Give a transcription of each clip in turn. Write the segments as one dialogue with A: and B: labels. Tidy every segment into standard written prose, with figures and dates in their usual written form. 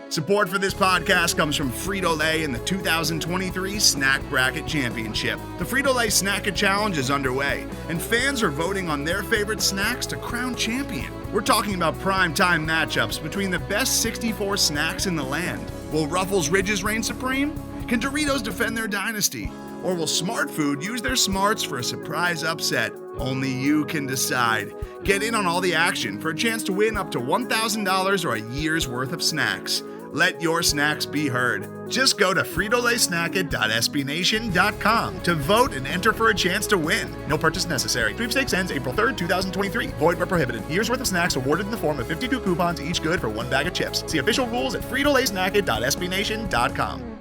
A: Support for this podcast comes from Frito-Lay and the 2023 Snack Bracket Championship. The Frito-Lay Snack-It Challenge is underway, and fans are voting on their favorite snacks to crown champion. We're talking about prime-time matchups between the best 64 snacks in the land. Will Ruffles Ridges reign supreme? Can Doritos defend their dynasty? Or will Smart Food use their smarts for a surprise upset? Only you can decide. Get in on all the action for a chance to win up to $1,000 or a year's worth of snacks. Let your snacks be heard. Just go to fritolaysnacket.sbnation.com to vote and enter for a chance to win. No purchase necessary. Sweepstakes ends April 3rd, 2023. Void where prohibited. Year's worth of snacks awarded in the form of 52 coupons, each good for one bag of chips. See official rules at fritolaysnacket.sbnation.com.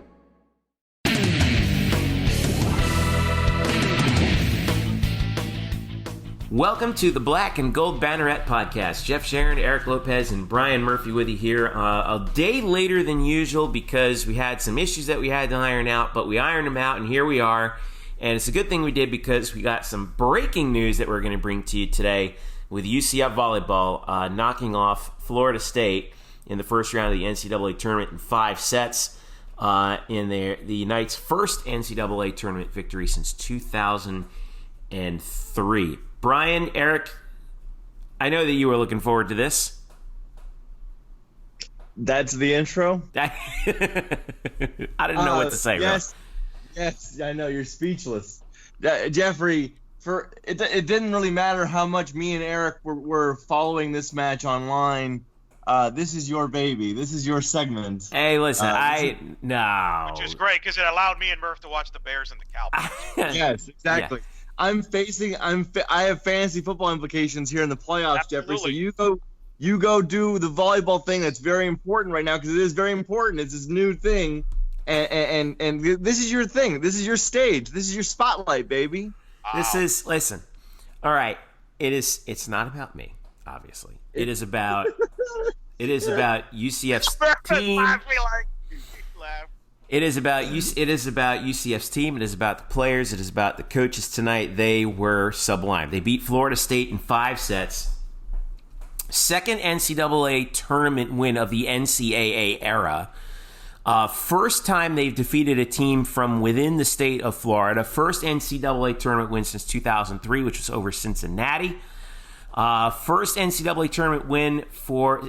B: Welcome to the Black and Gold Banneret Podcast. Jeff Sharon, Eric Lopez, and Brian Murphy with you here a day later than usual because we had some issues that we had to iron out, but we ironed them out, and here we are. And it's a good thing we did because we got some breaking news that we're going to bring to you today with UCF Volleyball knocking off Florida State in the first round of the NCAA Tournament in 5 sets in the Knights' first NCAA Tournament victory since 2003. Brian, Eric, I know that you were looking forward to this.
C: That's the intro?
B: I didn't know what to say.
C: Yes, I know. You're speechless. Jeffrey, it didn't really matter how much me and Eric were following this match online. This is your baby. This is your segment.
B: Hey, listen, no.
D: Which is great because it allowed me and Murph to watch the Bears and the Cowboys.
C: Yes, exactly. Yeah. I have fantasy football implications here in the playoffs,
D: Absolutely.
C: Jeffrey. So you go do the volleyball thing that's very important right now because it is very important. It's this new thing, and this is your thing. This is your stage. This is your spotlight, baby.
D: Wow.
B: Listen. All right, it's not about me, obviously. It is about UCF's team. It is about UCF's team. It is about the players. It is about the coaches tonight. They were sublime. They beat Florida State in 5 sets. Second NCAA tournament win of the NCAA era. First time they've defeated a team from within the state of Florida. First NCAA tournament win since 2003, which was over Cincinnati. First NCAA tournament win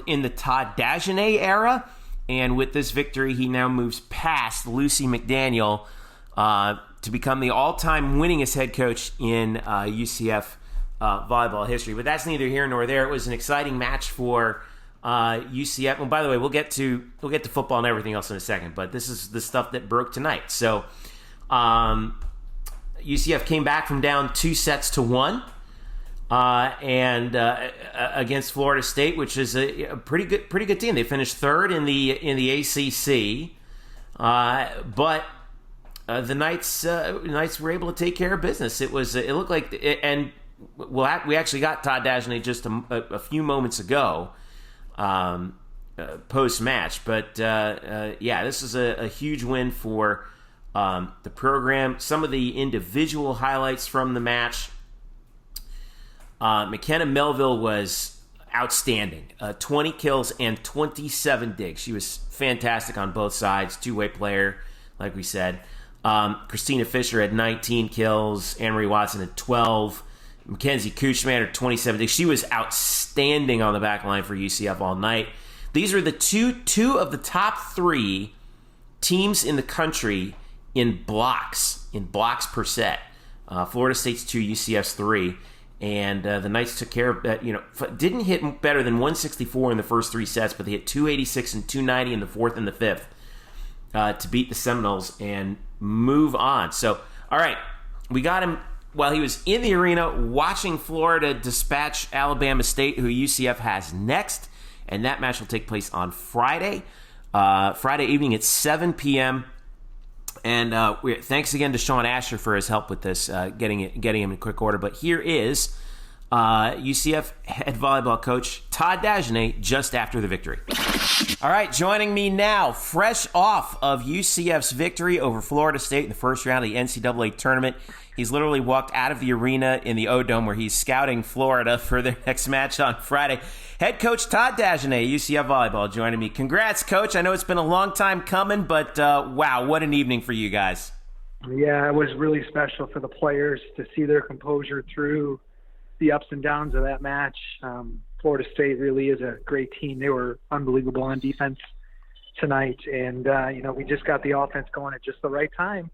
B: in the Todd Dagenais era. And with this victory, he now moves past Lucy McDaniel to become the all-time winningest head coach in UCF volleyball history. But that's neither here nor there. It was an exciting match for UCF. And by the way, we'll get to football and everything else in a second. But this is the stuff that broke tonight. So UCF came back from down 2-1. Against Florida State, which is a pretty good team. They finished third in the ACC, but the Knights were able to take care of business. It looked like, and we actually got Todd Dagenais just a few moments ago, post match. But this is a huge win for the program. Some of the individual highlights from the match. McKenna Melville was outstanding. 20 kills and 27 digs. She was fantastic on both sides. Two-way player, like we said. Christina Fisher had 19 kills. Anne-Marie Watson had 12. Mackenzie Kuchman had 27 digs. She was outstanding on the back line for UCF all night. These are the two of the top 3 teams in the country in blocks per set. Florida State's 2, UCF's 3. And the Knights took care of that. Didn't hit better than 164 in the first 3 sets, but they hit 286 and 290 in the 4th and the 5th to beat the Seminoles and move on. So, all right, we got him while he was in the arena watching Florida dispatch Alabama State, who UCF has next, and that match will take place on Friday evening at 7 p.m. And thanks again to Sean Asher for his help with this, getting him in quick order. But here is UCF head volleyball coach Todd Dagenais just after the victory. All right, joining me now, fresh off of UCF's victory over Florida State in the first round of the NCAA tournament. He's literally walked out of the arena in the O-Dome where he's scouting Florida for their next match on Friday. Head coach Todd Dagenais, UCF Volleyball, joining me. Congrats, Coach. I know it's been a long time coming, but wow, what an evening for you guys.
E: Yeah, it was really special for the players to see their composure through the ups and downs of that match. Florida State really is a great team. They were unbelievable on defense tonight, and we just got the offense going at just the right time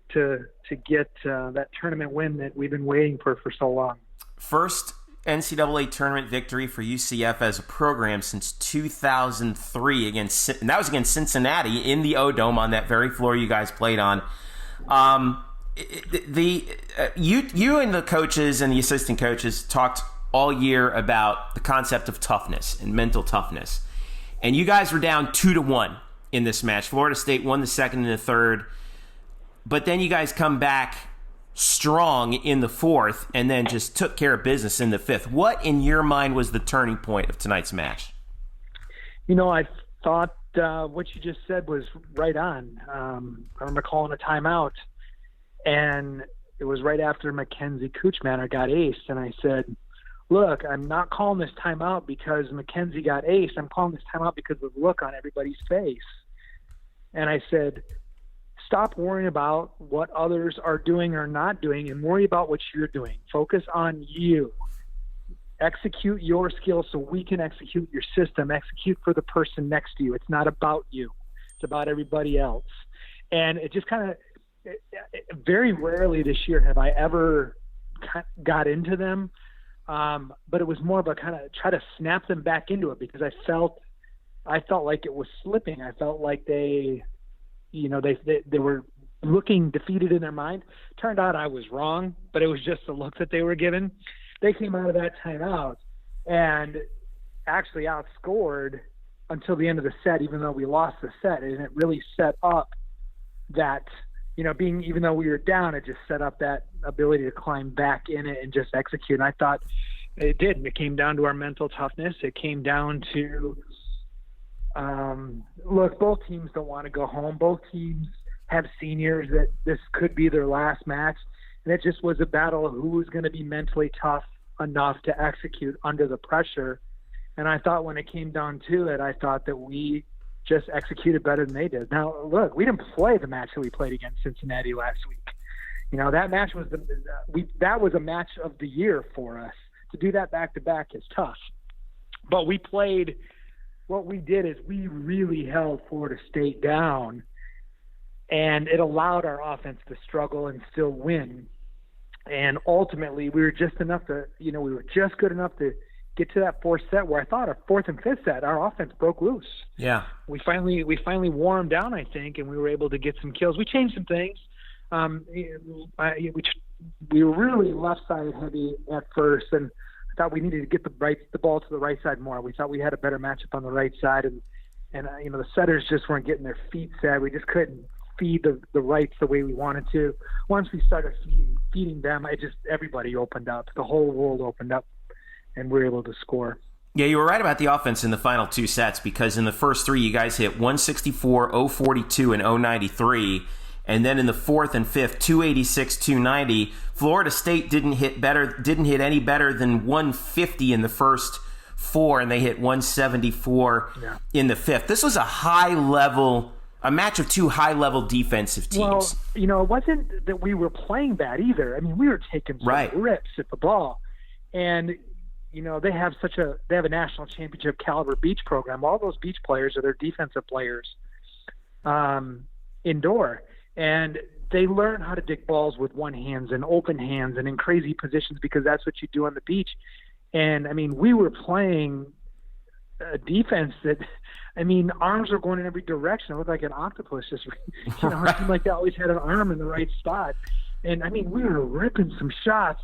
E: to get that tournament win that we've been waiting for so long.
B: First NCAA tournament victory for UCF as a program since 2003 and that was against Cincinnati in the O-Dome on that very floor you guys played on. You and the coaches and the assistant coaches talked all year about the concept of toughness and mental toughness. And you guys were down 2-1 in this match. Florida State won the second and the third. But then you guys come back strong in the fourth and then just took care of business in the fifth. What, in your mind, was the turning point of tonight's match?
E: I thought what you just said was right on. I remember calling a timeout, and it was right after Mackenzie Kuchmaner got aced, and I said, look, I'm not calling this timeout because Mackenzie got aced. I'm calling this timeout because of the look on everybody's face. And I said, stop worrying about what others are doing or not doing and worry about what you're doing. Focus on you. Execute your skills so we can execute your system. Execute for the person next to you. It's not about you. It's about everybody else. And it just kind of very rarely this year have I ever got into them. But it was more of a kind of try to snap them back into it because I felt like it was slipping. I felt like they were looking defeated in their mind. Turned out I was wrong, but it was just the look that they were given. They came out of that timeout and actually outscored until the end of the set, even though we lost the set. And it really set up that, even though we were down, it just set up that ability to climb back in it and just execute. And I thought it did. It came down to our mental toughness. It came down to look, both teams don't want to go home. Both teams have seniors that this could be their last match. And it just was a battle of who was going to be mentally tough enough to execute under the pressure. And I thought when it came down to it, I thought that we just executed better than they did. Now, look, we didn't play the match that we played against Cincinnati last week. That match was that was a match of the year for us. To do that back-to-back is tough. But we played – what we did is we really held Florida State down, and it allowed our offense to struggle and still win. And ultimately, we were just enough to, we were just good enough to get to that fourth set where I thought our fourth and fifth set, our offense broke loose. Yeah. We finally wore them down, I think, and we were able to get some kills. We changed some things. We were really left-sided heavy at first, and I thought we needed to get the ball to the right side more. We thought we had a better matchup on the right side, and the setters just weren't getting their feet set. We just couldn't feed the rights the way we wanted to. Once we started feeding them, everybody opened up. The whole world opened up, and we were able to score.
B: Yeah, you were right about the offense in the final two sets because in the first three, you guys hit 164, 042, and 093. And then in the fourth and fifth, 286, 290. Florida State didn't hit any better than 150 in the first four, and they hit 174 in the fifth. This was a match of two high-level defensive teams.
E: Well, it wasn't that we were playing bad either. I mean, we were taking some rips at the ball. And, they have a national championship caliber beach program. All those beach players are their defensive players indoor. And they learn how to dig balls with one hands and open hands and in crazy positions because that's what you do on the beach. And, we were playing a defense that, arms were going in every direction. It looked like an octopus. Just, it seemed like they always had an arm in the right spot. And, we were ripping some shots,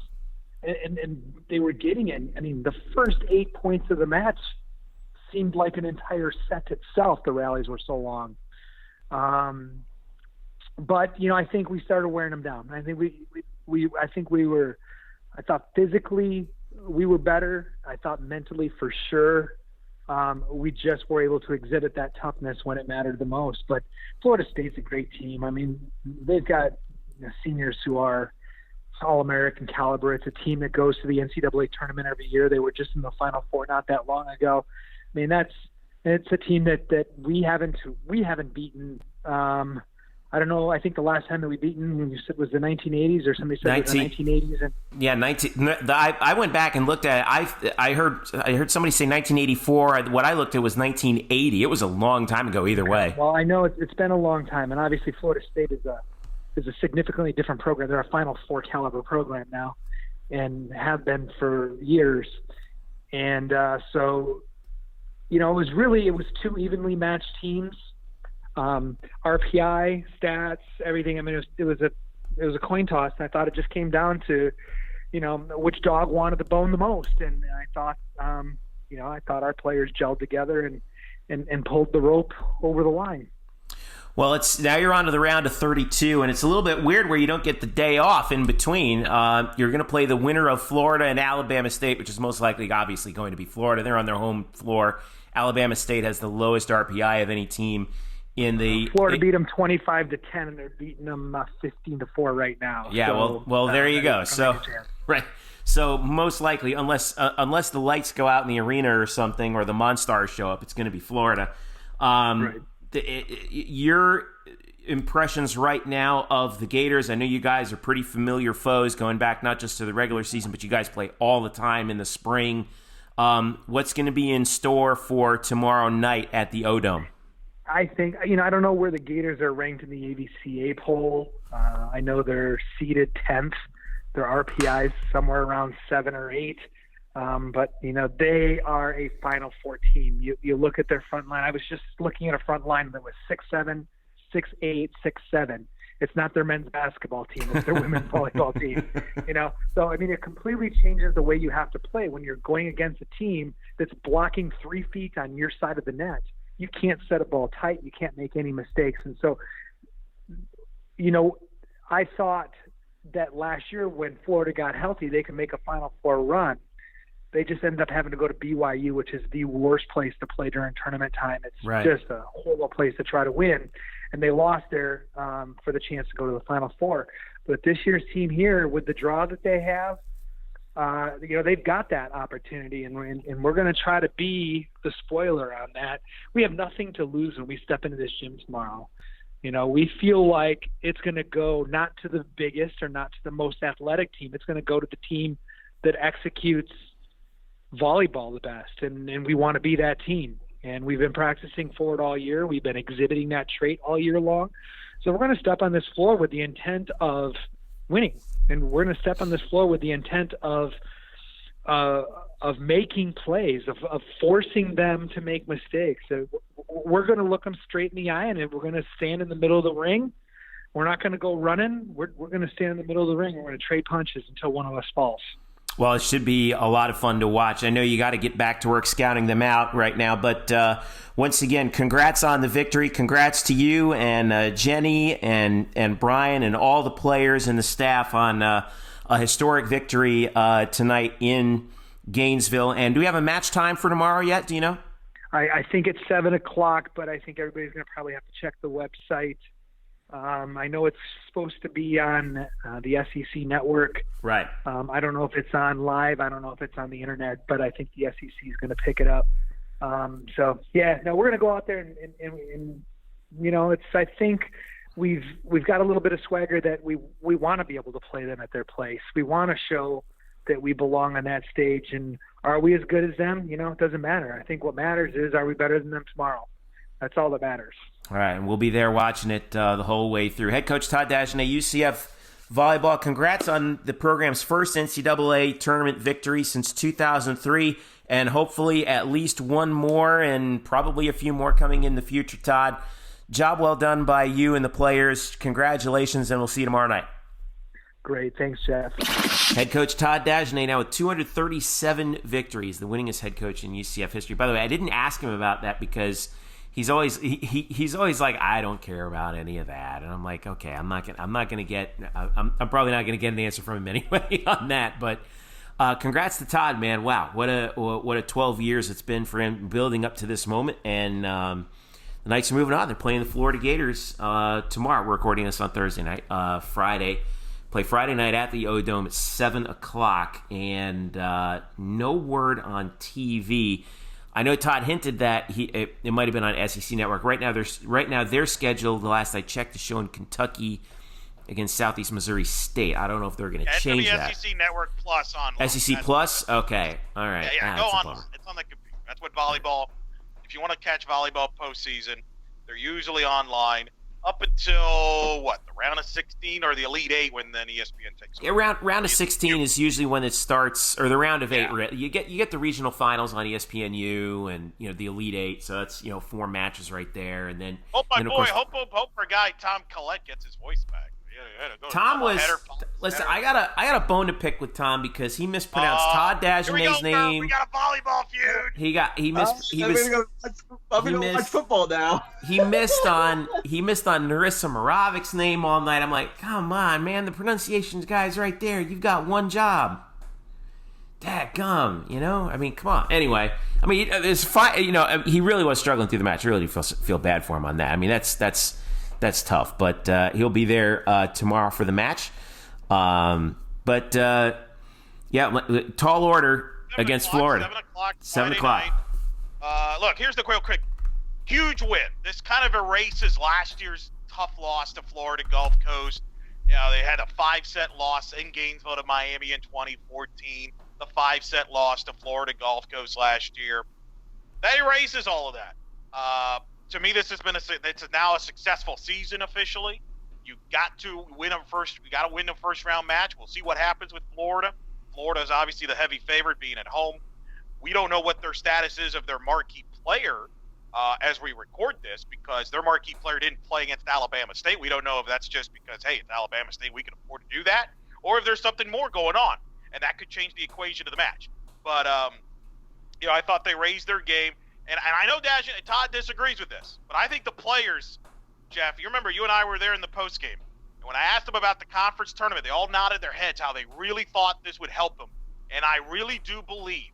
E: and they were getting it. The first 8 points of the match seemed like an entire set itself. The rallies were so long. But, I think we started wearing them down. I thought physically we were better. I thought mentally for sure. We just were able to exhibit that toughness when it mattered the most. But Florida State's a great team. They've got seniors who are All-American caliber. It's a team that goes to the NCAA tournament every year. They were just in the Final Four not that long ago. I mean, it's a team that we haven't beaten. I don't know. I think the last time that we beaten, when you said, was the 1980s, or somebody said it was the 1980s. And
B: yeah, I went back and looked at it. I heard somebody say 1984. What I looked at was 1980. It was a long time ago either way.
E: Well, I know it's been a long time, and obviously Florida State is a significantly different program. They're a Final Four caliber program now, and have been for years. And so, it was two evenly matched teams. RPI, stats, everything. I mean, it was a coin toss, and I thought it just came down to, which dog wanted the bone the most. And I thought, I thought our players gelled together and pulled the rope over the line.
B: Well, now you're on to the round of 32, and it's a little bit weird where you don't get the day off in between. You're going to play the winner of Florida and Alabama State, which is most likely, obviously, going to be Florida. They're on their home floor. Alabama State has the lowest RPI of any team in the.
E: Florida beat them 25-10, and they're beating them 15-4 right now.
B: Yeah,
E: so,
B: well, there you go. So, right. So most likely, unless the lights go out in the arena or something, or the Monstars show up, it's going to be Florida. Right. Your impressions right now of the Gators? I know you guys are pretty familiar foes going back not just to the regular season, but you guys play all the time in the spring. What's going to be in store for tomorrow night at the O-Dome?
E: I think, I don't know where the Gators are ranked in the AVCA poll. I know they're seeded 10th. Their RPI is somewhere around 7 or 8. But, they are a Final Four team. You look at their front line. I was just looking at a front line that was 6'7", 6'8", 6'7". It's not their men's basketball team. It's their women's volleyball team. So, it completely changes the way you have to play when you're going against a team that's blocking 3 feet on your side of the net. You can't set a ball tight. You can't make any mistakes. And so, I thought that last year when Florida got healthy, they could make a Final Four run. They just ended up having to go to BYU, which is the worst place to play during tournament time. It's just a horrible place to try to win. And they lost there for the chance to go to the Final Four. But this year's team here, with the draw that they have, they've got that opportunity, and we're going to try to be the spoiler on that. We have nothing to lose when we step into this gym tomorrow. We feel like it's going to go not to the biggest or not to the most athletic team. It's going to go to the team that executes volleyball the best, and we want to be that team. And we've been practicing for it all year. We've been exhibiting that trait all year long. So we're going to step on this floor with the intent of winning, and we're going to step on this floor with the intent of making plays, of forcing them to make mistakes. So we're going to look them straight in the eye, and we're going to stand in the middle of the ring. We're not going to go running. We're going to stand in the middle of the ring. We're going to trade punches until one of us falls.
B: Well, it should be a lot of fun to watch. I know you got to get back to work scouting them out right now, but once again, congrats on the victory. Congrats to you and Jenny and Brian and all the players and the staff on a historic victory tonight in Gainesville. And do we have a match time for tomorrow yet? Do you know?
E: I think it's 7 o'clock, but I think everybody's going to probably have to check the website. I know it's supposed to be on the SEC network.
B: Right.
E: I don't know if it's on live. I don't know if it's on the internet, but I think the SEC is going to pick it up. We're going to go out there and I think we've got a little bit of swagger that we want to be able to play them at their place. We want to show that we belong on that stage. And are we as good as them? It doesn't matter. I think what matters is, are we better than them tomorrow? That's all that matters.
B: All right, and we'll be there watching it the whole way through. Head coach Todd Dagenais, UCF Volleyball, congrats on the program's first NCAA tournament victory since 2003, and hopefully at least one more and probably a few more coming in the future, Todd. Job well done by you and the players. Congratulations, and we'll see you tomorrow night.
E: Great. Thanks, Jeff.
B: Head coach Todd Dagenais now with 237 victories, the winningest head coach in UCF history. By the way, I didn't ask him about that because he's always like, I don't care about any of that, and I'm like, okay, I'm probably not gonna get an answer from him anyway on that. But congrats to Todd, man. Wow, what a 12 years it's been for him building up to this moment, and the Knights are moving on. They're playing the Florida Gators tomorrow. We're recording this on Thursday night. Friday, Play Friday night at the O-Dome at 7 o'clock, and no word on TV. I know Todd hinted that it might have been on SEC Network. Right now they're scheduled, the last I checked, to show in Kentucky against Southeast Missouri State. I don't know if they're going to change that.
D: SEC Network Plus online.
B: SEC Plus? Okay. All right.
D: Yeah, go on. It's on the computer. That's what volleyball, if you want to catch volleyball postseason, they're usually online up until, the round of 16 or the Elite Eight, when then ESPN takes over.
B: Yeah, round of 16 is usually when it starts, or the round of 8. You get the regional finals on ESPNU and, the Elite Eight, so that's, 4 matches right there. And then
D: hope our guy Tom Collette gets his voice back.
B: Tom was. Listen, I got a bone to pick with Tom because he mispronounced Todd Dagenais' name.
D: We got a volleyball feud.
B: He missed.
C: I'm gonna watch football now.
B: He missed on Narissa Moravic's name all night. I'm like, come on, man, the pronunciation guy's right there. You've got one job. Dadgum, I mean, come on. Anyway, I mean, there's he really was struggling through the match. I really feel bad for him on that. I mean, that's tough, but he'll be there tomorrow for the match. Tall order against Florida. 7 o'clock.
D: Look, here's the real quick. Huge win. This kind of erases last year's tough loss to Florida Gulf Coast. They had a 5-set loss in Gainesville to Miami in 2014. The 5-set loss to Florida Gulf Coast last year. That erases all of that. To me, this has been it's now a successful season officially. You got to win a first round match. We'll see what happens with Florida. Florida is obviously the heavy favorite, being at home. We don't know what their status is of their marquee player as we record this, because their marquee player didn't play against Alabama State. We don't know if that's just because, hey, it's Alabama State, we can afford to do that, or if there's something more going on, and that could change the equation of the match. But I thought they raised their game. And I know Todd disagrees with this, but I think the players, Jeff, you remember you and I were there in the postgame. And when I asked them about the conference tournament, they all nodded their heads how they really thought this would help them. And I really do believe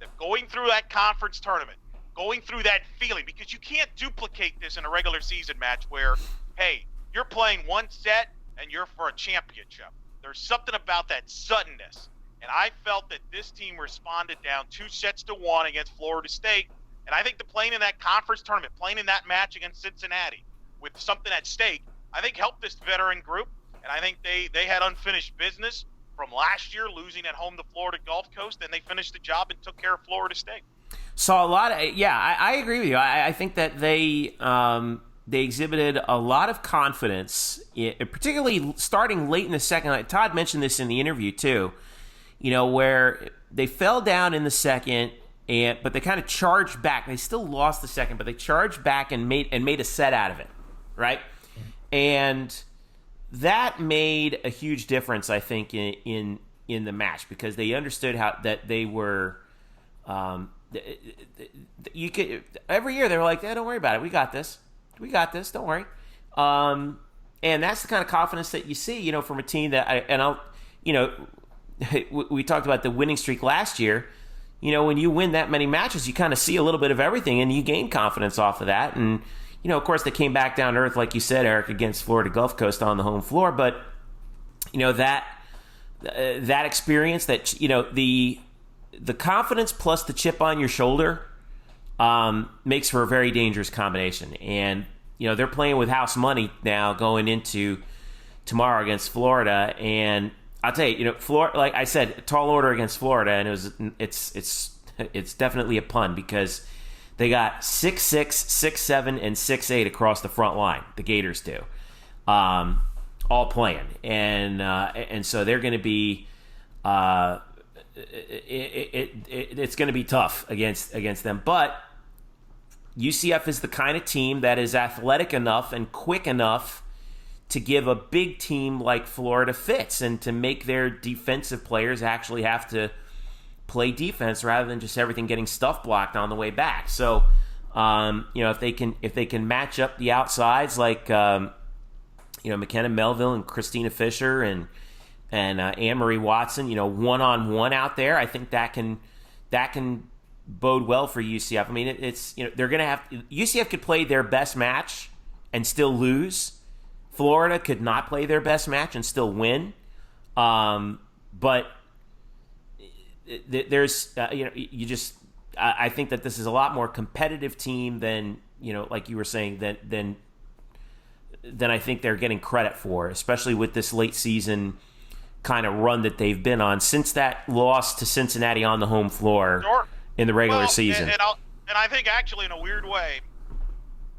D: that going through that conference tournament, going through that feeling, because you can't duplicate this in a regular season match where, hey, you're playing one set and you're for a championship. There's something about that suddenness. And I felt that this team responded down 2-1 against Florida State. And I think playing in that conference tournament, playing in that match against Cincinnati with something at stake, I think helped this veteran group. And I think they had unfinished business from last year, losing at home to Florida Gulf Coast, and they finished the job and took care of Florida State.
B: Saw a lot of, I agree with you. I think that they exhibited a lot of confidence, particularly starting late in the second. Todd mentioned this in the interview too, where they fell down in the second, but they kind of charged back. They still lost the second, but they charged back and made a set out of it, right? And that made a huge difference, I think, in the match, because they understood how that they were. You could every year they were like, don't worry about it. We got this. Don't worry. And that's the kind of confidence that you see, from a team that we talked about the winning streak last year. When you win that many matches, you kind of see a little bit of everything, and you gain confidence off of that. And, of course, they came back down to earth, like you said, Eric, against Florida Gulf Coast on the home floor. But, that experience, that, the confidence plus the chip on your shoulder makes for a very dangerous combination. And, they're playing with house money now going into tomorrow against Florida. And I'll tell you, Florida, like I said, tall order against Florida, and it's definitely a pun, because they got 6'6", 6'7", and 6'8" across the front line. The Gators do, all playing, and so they're going to be. It's going to be tough against them, but UCF is the kind of team that is athletic enough and quick enough to give a big team like Florida fits, and to make their defensive players actually have to play defense rather than just everything getting stuff blocked on the way back. So, if they can match up the outsides like McKenna Melville and Christina Fisher and Anne-Marie Watson, one-on-one out there, I think that can bode well for UCF. I mean, it's they're going to have UCF could play their best match and still lose. Florida could not play their best match and still win. But there's, I think that this is a lot more competitive team than, like you were saying, than I think they're getting credit for, especially with this late season kind of run that they've been on since that loss to Cincinnati on the home floor in the regular season.
D: And I think actually in a weird way,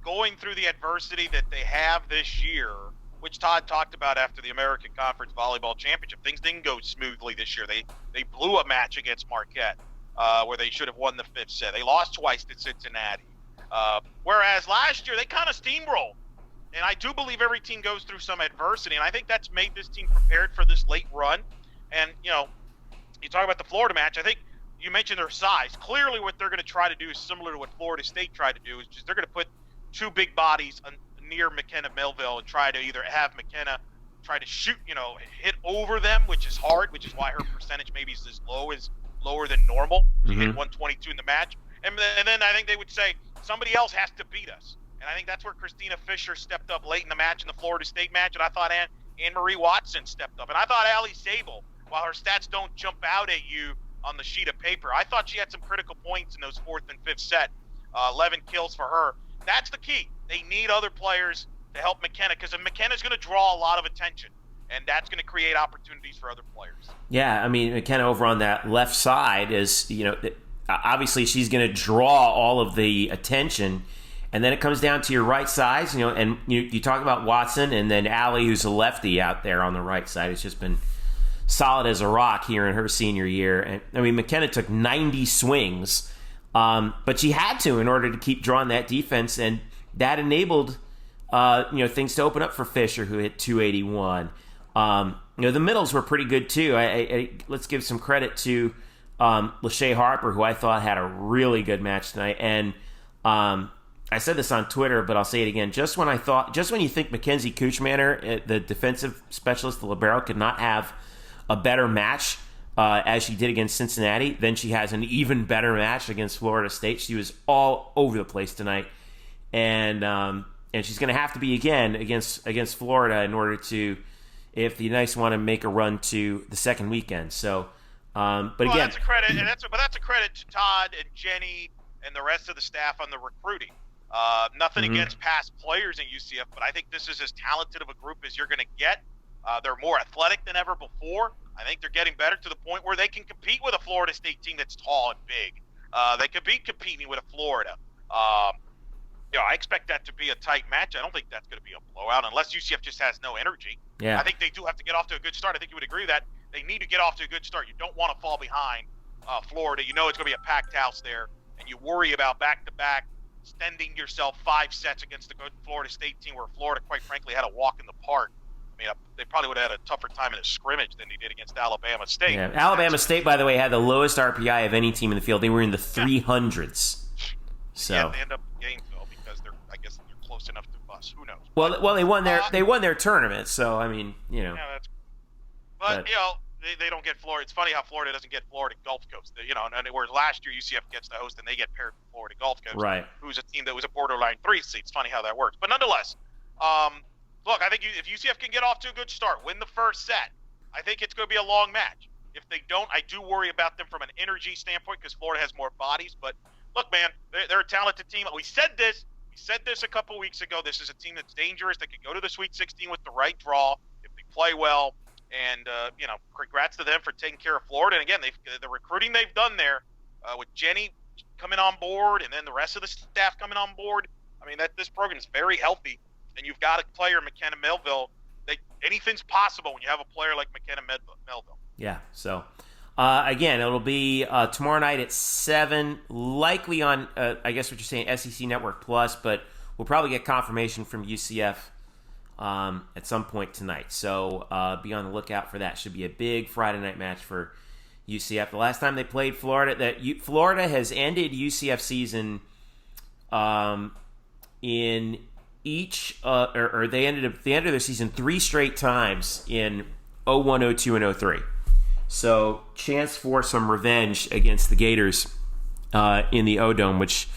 D: going through the adversity that they have this year, which Todd talked about after the American Conference Volleyball Championship, things didn't go smoothly this year. They blew a match against Marquette where they should have won the 5th set. They lost twice to Cincinnati. Whereas last year they kind of steamrolled. And I do believe every team goes through some adversity, and I think that's made this team prepared for this late run. And, you talk about the Florida match, I think you mentioned their size. Clearly what they're going to try to do is similar to what Florida State tried to do, is just they're going to put two big bodies near McKenna Melville and try to either have McKenna try to shoot, hit over them, which is hard, which is why her percentage maybe is lower than normal. She hit 122 in the match. And then I think they would say somebody else has to beat us. And I think that's where Christina Fisher stepped up late in the match, in the Florida State match. And I thought Anne-Marie Watson stepped up. And I thought Allie Sable, while her stats don't jump out at you on the sheet of paper, I thought she had some critical points in those 4th and 5th set. 11 kills for her. That's the key. They need other players to help McKenna, because McKenna's going to draw a lot of attention. And that's going to create opportunities for other players.
B: Yeah, I mean, McKenna over on that left side is, obviously she's going to draw all of the attention. And then it comes down to your right side, and you talk about Watson, and then Allie, who's a lefty out there on the right side, has just been solid as a rock here in her senior year. And I mean, McKenna took 90 swings, but she had to in order to keep drawing that defense, and that enabled things to open up for Fisher, who hit 281. The middles were pretty good too. Let's give some credit to Lachey Harper, who I thought had a really good match tonight, and I said this on Twitter, but I'll say it again. Just when you think Mackenzie Kuchmaner, the defensive specialist, the libero, could not have a better match as she did against Cincinnati, then she has an even better match against Florida State. She was all over the place tonight, and she's going to have to be again against Florida in order to, if the Knights want to make a run to the second weekend. So, but again,
D: that's a credit, and that's a credit to Todd and Jenny and the rest of the staff on the recruiting. Nothing against past players in UCF, but I think this is as talented of a group as you're going to get. They're more athletic than ever before. I think they're getting better to the point where they can compete with a Florida State team that's tall and big. They could be competing with a Florida. I expect that to be a tight match. I don't think that's going to be a blowout unless UCF just has no energy.
B: Yeah.
D: I think they do have to get off to a good start. I think you would agree that they need to get off to a good start. You don't want to fall behind Florida. It's going to be a packed house there, and you worry about back-to-back extending yourself 5 sets against the good Florida State team, where Florida, quite frankly, had a walk in the park. I mean, they probably would have had a tougher time in a scrimmage than they did against Alabama State.
B: Yeah. Alabama State, by the way, had the lowest RPI of any team in the field. They were in the 300s. So
D: they end up in Gainesville because I guess they're close enough to bus. Who knows?
B: Well, they won their tournament. So I mean,
D: Yeah, but they don't get Florida. It's funny how Florida doesn't get Florida Gulf Coast. And whereas last year UCF gets the host and they get paired with Florida Gulf Coast,
B: right?
D: Who's a team that was a borderline 3 seed. It's funny how that works. But nonetheless, look, I think if UCF can get off to a good start, win the first set, I think it's going to be a long match. If they don't, I do worry about them from an energy standpoint because Florida has more bodies. But look, man, they're a talented team. We said this a couple weeks ago. This is a team that's dangerous. They can go to the Sweet 16 with the right draw if they play well. And, congrats to them for taking care of Florida. And, again, the recruiting they've done there with Jenny coming on board and then the rest of the staff coming on board, I mean, this program is very healthy. And you've got a player, McKenna Melville, anything's possible when you have a player like McKenna Melville.
B: Yeah, so, again, it'll be tomorrow night at 7, likely on, I guess what you're saying, SEC Network Plus, but we'll probably get confirmation from UCF at some point tonight. So be on the lookout for that. Should be a big Friday night match for UCF. The last time they played Florida, Florida has ended UCF season in each, or they ended their season 3 straight times in 01, 02, and 03. So chance for some revenge against the Gators in the O-Dome, which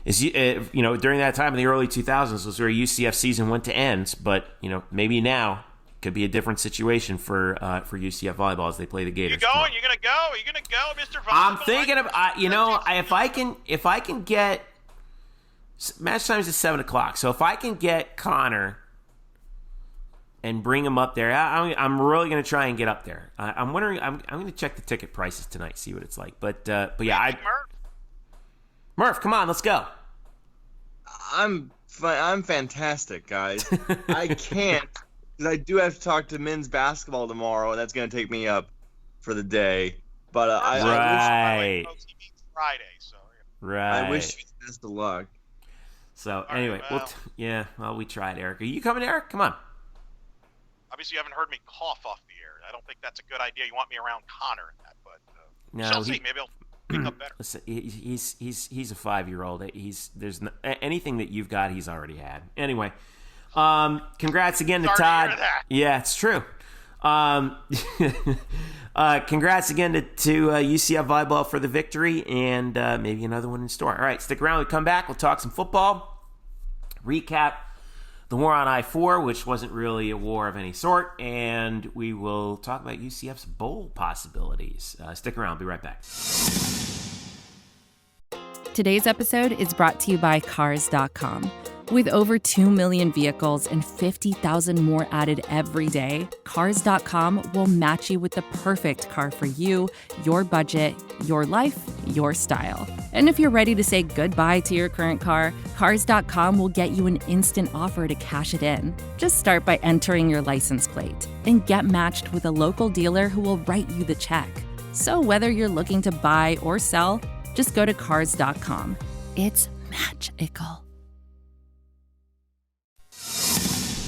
B: is, during that time in the early 2000s was where UCF season went to end. But, maybe now could be a different situation for UCF volleyball as they play the Gators.
D: You going? You gonna go? Are you gonna go, Mr. Volleyball?
B: I'm thinking of if I can get match times at 7:00. So if I can get Connor and bring him up there, I'm really gonna try and get up there. I'm wondering. I'm gonna check the ticket prices tonight, see what it's like. But yeah, Murph, come on, let's go.
C: I'm fantastic, guys. I can't because I do have to talk to men's basketball tomorrow, and that's going to take me up for the day. But
B: right.
D: Friday, so
B: right.
C: I wish you the best of luck.
B: So anyway, we tried, Eric. Are you coming, Eric? Come on.
D: Obviously, you haven't heard me cough off the air. I don't think that's a good idea. You want me around Connor in that, but
B: no,
D: see. Maybe I'll pick up better.
B: Listen, he's a 5-year-old. There's anything that you've got, he's already had. Anyway, congrats again to Todd. Yeah, it's true. Congrats again to UCF Volleyball for the victory, and maybe another one in store. All right, stick around. We'll come back. We'll talk some football. Recap the war on I-4, which wasn't really a war of any sort, and we will talk about UCF's bowl possibilities. Stick around. I'll be right back.
F: Today's episode is brought to you by Cars.com. With over 2 million vehicles and 50,000 more added every day, Cars.com will match you with the perfect car for you, your budget, your life, your style. And if you're ready to say goodbye to your current car, Cars.com will get you an instant offer to cash it in. Just start by entering your license plate and get matched with a local dealer who will write you the check. So whether you're looking to buy or sell, just go to Cars.com. It's magical.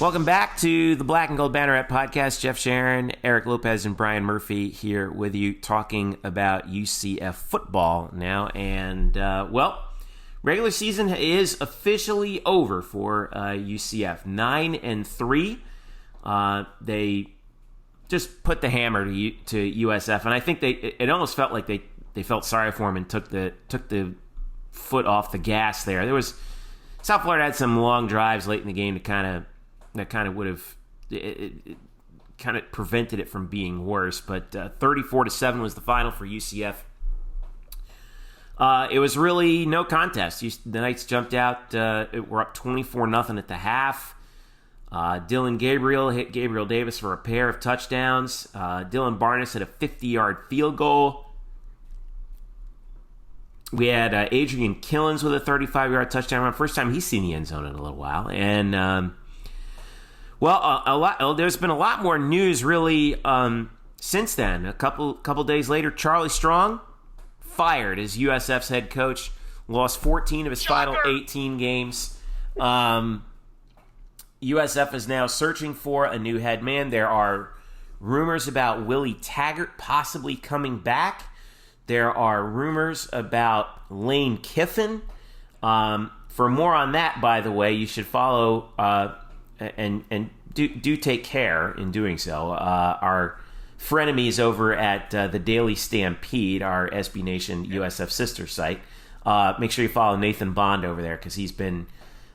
B: Welcome back to the Black and Gold Banneret Podcast. Jeff Sharon, Eric Lopez, and Brian Murphy here with you talking about UCF football now. And, regular season is officially over for UCF. 9-3. They just put the hammer to USF. And I think it almost felt like they felt sorry for him and took the foot off the gas there. South Florida had some long drives late in the game that kind of would have kind of prevented it from being worse. But 34-7 was the final for UCF. It was really no contest. The Knights jumped out. We're up 24-0 at the half. Dylan Gabriel hit Gabriel Davis for a pair of touchdowns. Dylan Barnes hit a 50-yard field goal. We had Adrian Killens with a 35-yard touchdown run. First time he's seen the end zone in a little while. And there's been a lot more news really since then. A couple days later, Charlie Strong fired as USF's head coach. Lost 14 of his final 18 games. USF is now searching for a new head man. There are rumors about Willie Taggart possibly coming back. There are rumors about Lane Kiffin. For more on that, by the way, you should follow and do take care in doing so. Our frenemies over at the Daily Stampede, our SB Nation USF sister site. Make sure you follow Nathan Bond over there because he's been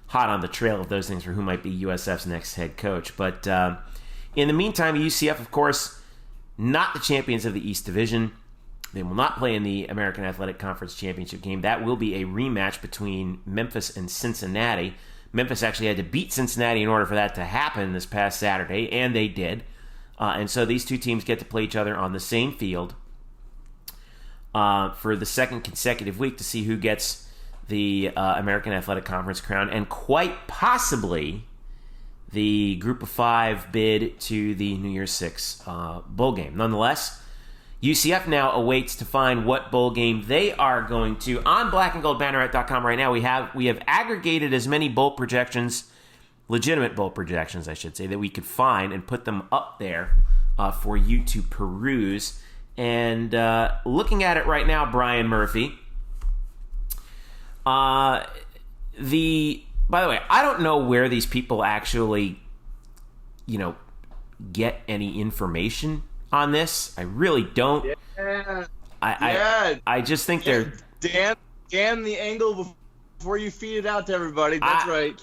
B: hot on the trail of those things for who might be USF's next head coach. But in the meantime, UCF, of course, not the champions of the East Division. They will not play in the American Athletic Conference Championship game. That will be a rematch between Memphis and Cincinnati. Memphis actually had to beat Cincinnati in order for that to happen this past Saturday, and they did. And so these two teams get to play each other on the same field for the second consecutive week to see who gets the American Athletic Conference crown and quite possibly the Group of 5 bid to the New Year's 6 bowl game. Nonetheless, UCF now awaits to find what bowl game they are going to. On blackandgoldbanneret.com right now, we have aggregated as many bowl projections, legitimate bowl projections, I should say, that we could find and put them up there for you to peruse. And looking at it right now, Brian Murphy, by the way, I don't know where these people actually, get any information on this. I really don't.
C: Yeah.
B: I just think they're
C: damn the angle before you feed it out to everybody. That's right.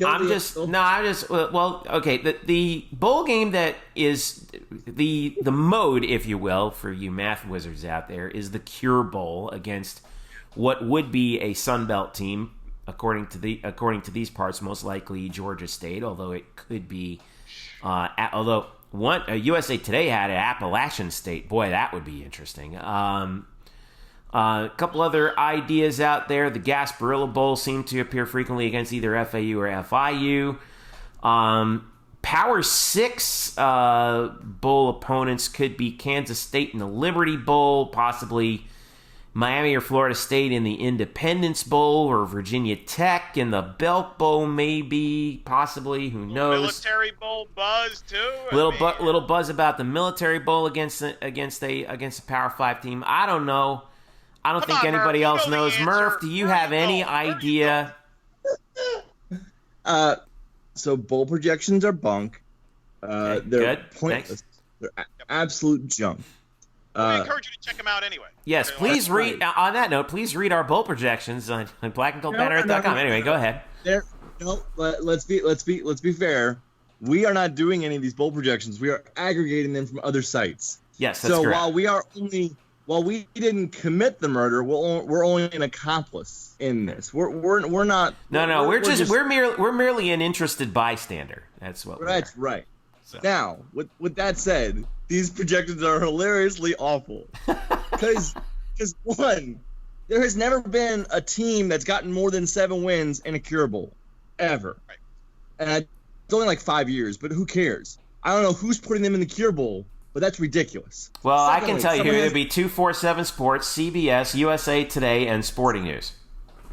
B: Okay. The bowl game that is the mode, if you will, for you math wizards out there, is the Cure Bowl against what would be a Sun Belt team, according to these parts, most likely Georgia State, although it could be, USA Today had an Appalachian State. Boy, that would be interesting. A couple other ideas out there. The Gasparilla Bowl seemed to appear frequently against either FAU or FIU. Power 6 bowl opponents could be Kansas State in the Liberty Bowl, possibly Miami or Florida State in the Independence Bowl, or Virginia Tech in the Belk Bowl, maybe, possibly. Who knows?
D: Military Bowl buzz too.
B: Little buzz about the Military Bowl against a Power 5 team. I don't know. I don't think anybody else knows. Murph, do you have any idea?
C: So bowl projections are bunk.
B: Okay,
C: They're
B: good.
C: pointless.
B: Thanks.
C: They're absolute junk.
D: I encourage you to check them out anyway.
B: Yes, please read. On that note, please read our bowl projections on blackandgoldbanneret.com. Anyway, go ahead.
C: Let's be fair. We are not doing any of these bowl projections. We are aggregating them from other sites.
B: Yes, that's correct.
C: While we didn't commit the murder, we're only an accomplice in this. We're not.
B: No. We're merely an interested bystander. That's what.
C: That's right. So. Now, with that said, these projections are hilariously awful. Because one, there has never been a team that's gotten more than 7 wins in a Cure Bowl, ever.
D: Right.
C: And it's only like 5 years, but who cares? I don't know who's putting them in the Cure Bowl, but that's ridiculous.
B: Well, secondly, I can tell you who. It would be 247 Sports, CBS, USA Today, and Sporting News.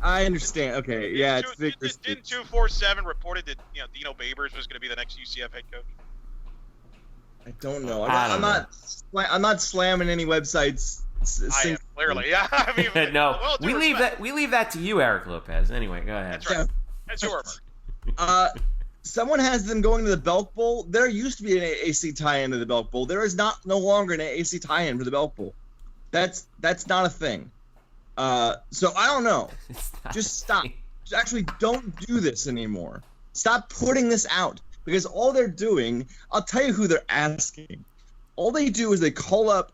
C: I understand. Okay, yeah.
D: Didn't 247 reported that Dino Babers was going to be the next UCF head coach?
C: I don't know. I'm not slamming any websites.
D: I am, clearly, yeah. I mean,
B: no, we leave that to you, Eric Lopez. Anyway, go ahead.
D: That's right. That's your
C: Someone has them going to the Belk Bowl. There used to be an AAC tie-in to the Belk Bowl. There is no longer an AAC tie-in for the Belk Bowl. That's not a thing. So I don't know. Just stop. Actually, don't do this anymore. Stop putting this out. Because all they're doing, I'll tell you who they're asking. All they do is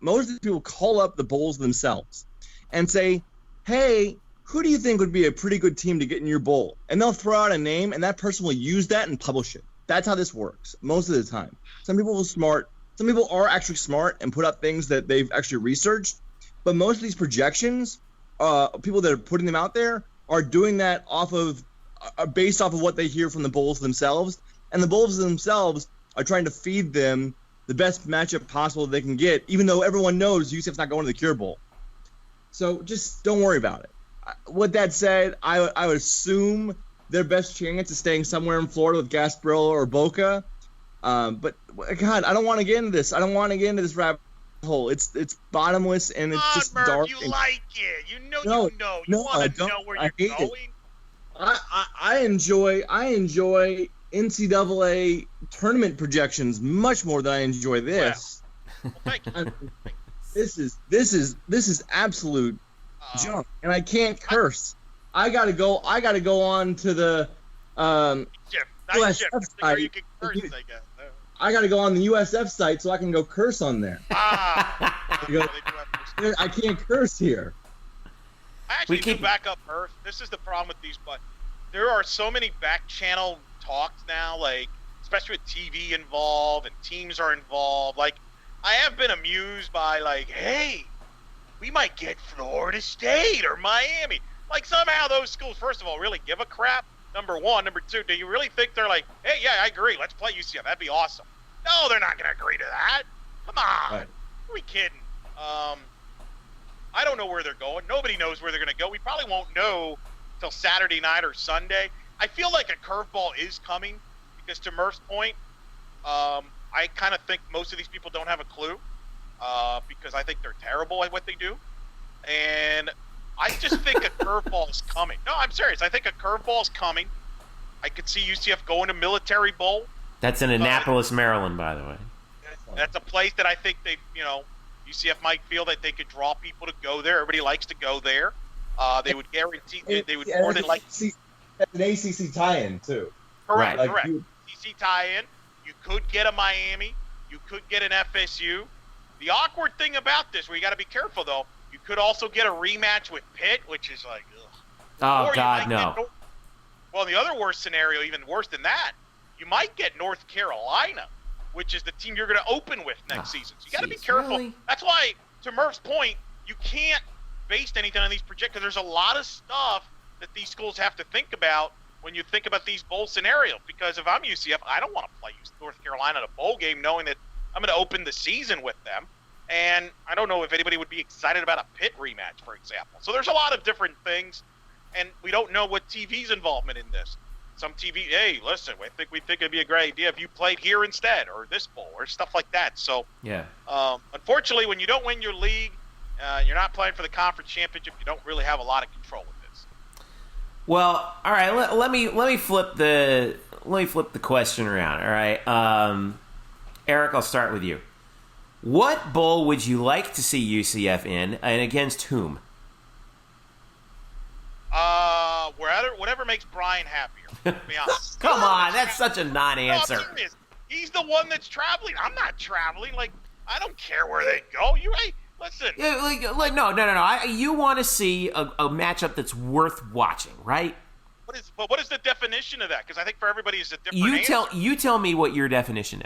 C: most of the people call up the bowls themselves and say, hey, who do you think would be a pretty good team to get in your bowl? And they'll throw out a name, and that person will use that and publish it. That's how this works most of the time. Some people are actually smart and put up things that they've actually researched. But most of these projections, people that are putting them out there are doing that based off of what they hear from the bowls themselves. And the Bulls themselves are trying to feed them the best matchup possible they can get, even though everyone knows UCF's not going to the Cure Bowl. So just don't worry about it. With that said, I would assume their best chance is staying somewhere in Florida with Gasparilla or Boca. But, God, I don't want to get into this. I don't want to get into this rabbit hole. It's bottomless, and it's just
D: Murph,
C: dark.
D: You like it. You want to know where you're going.
C: I enjoy NCAA tournament projections much more than I enjoy this.
D: Well, thank you.
C: This is absolute junk, and I can't curse. I gotta go on to the USF site.
D: You can curse, I guess.
C: I gotta go on the USF site so I can go curse on there. I can't curse here.
D: I actually do back up Earth. This is the problem with these, but there are so many back channel talks now, like especially with TV involved and teams are involved. Like, I have been amused by, like, hey, we might get Florida State or Miami. Like, somehow those schools, first of all, really give a crap. Number one. Number two, do you really think they're like, hey, yeah, I agree, let's play UCF, that'd be awesome? No, they're not going to agree to that. Come on.
C: Right.
D: Are we kidding? I don't know where they're going. Nobody knows where they're going to go. We probably won't know till Saturday night or Sunday. I feel like a curveball is coming because, to Murph's point, I kind of think most of these people don't have a clue because I think they're terrible at what they do. And I just think a curveball is coming. No, I'm serious. I think a curveball is coming. I could see UCF going to Military Bowl.
B: That's in Annapolis, Maryland, by the way.
D: That's a place that I think UCF might feel that they could draw people to go there. Everybody likes to go there. They would guarantee they would more than like.
C: That's an ACC tie-in too.
D: Correct.
B: Right.
D: Correct. ACC tie-in. You could get a Miami. You could get an FSU. The awkward thing about this, where you got to be careful though, you could also get a rematch with Pitt, which is like, ugh.
B: Oh,
D: Or you
B: God,
D: might
B: no.
D: get well, the other worst scenario, even worse than that, you might get North Carolina, which is the team you're going to open with next season. So you got to be careful.
B: Really?
D: That's why, to Murph's point, you can't base anything on these projections. There's a lot of stuff that these schools have to think about when you think about these bowl scenarios. Because if I'm UCF, I don't want to play North Carolina in a bowl game knowing that I'm going to open the season with them. And I don't know if anybody would be excited about a Pitt rematch, for example. So there's a lot of different things. And we don't know what TV's involvement in this. Some TV, hey, listen, we think it'd be a great idea if you played here instead, or this bowl, or stuff like that. So,
B: Yeah.
D: Unfortunately, when you don't win your league, you're not playing for the conference championship. You don't really have a lot of control with this.
B: Well, all right. Let me flip the question around. All right, Eric, I'll start with you. What bowl would you like to see UCF in, and against whom?
D: Whatever makes Brian happier. To be honest.
B: Come on, that's such a non-answer.
D: No, I'm serious. He's the one that's traveling. I'm not traveling. Like, I don't care where they go. Listen.
B: Yeah, no. You want to see a matchup that's worth watching, right?
D: What is the definition of that? Because I think for everybody it's a different answer.
B: You tell me what your definition is.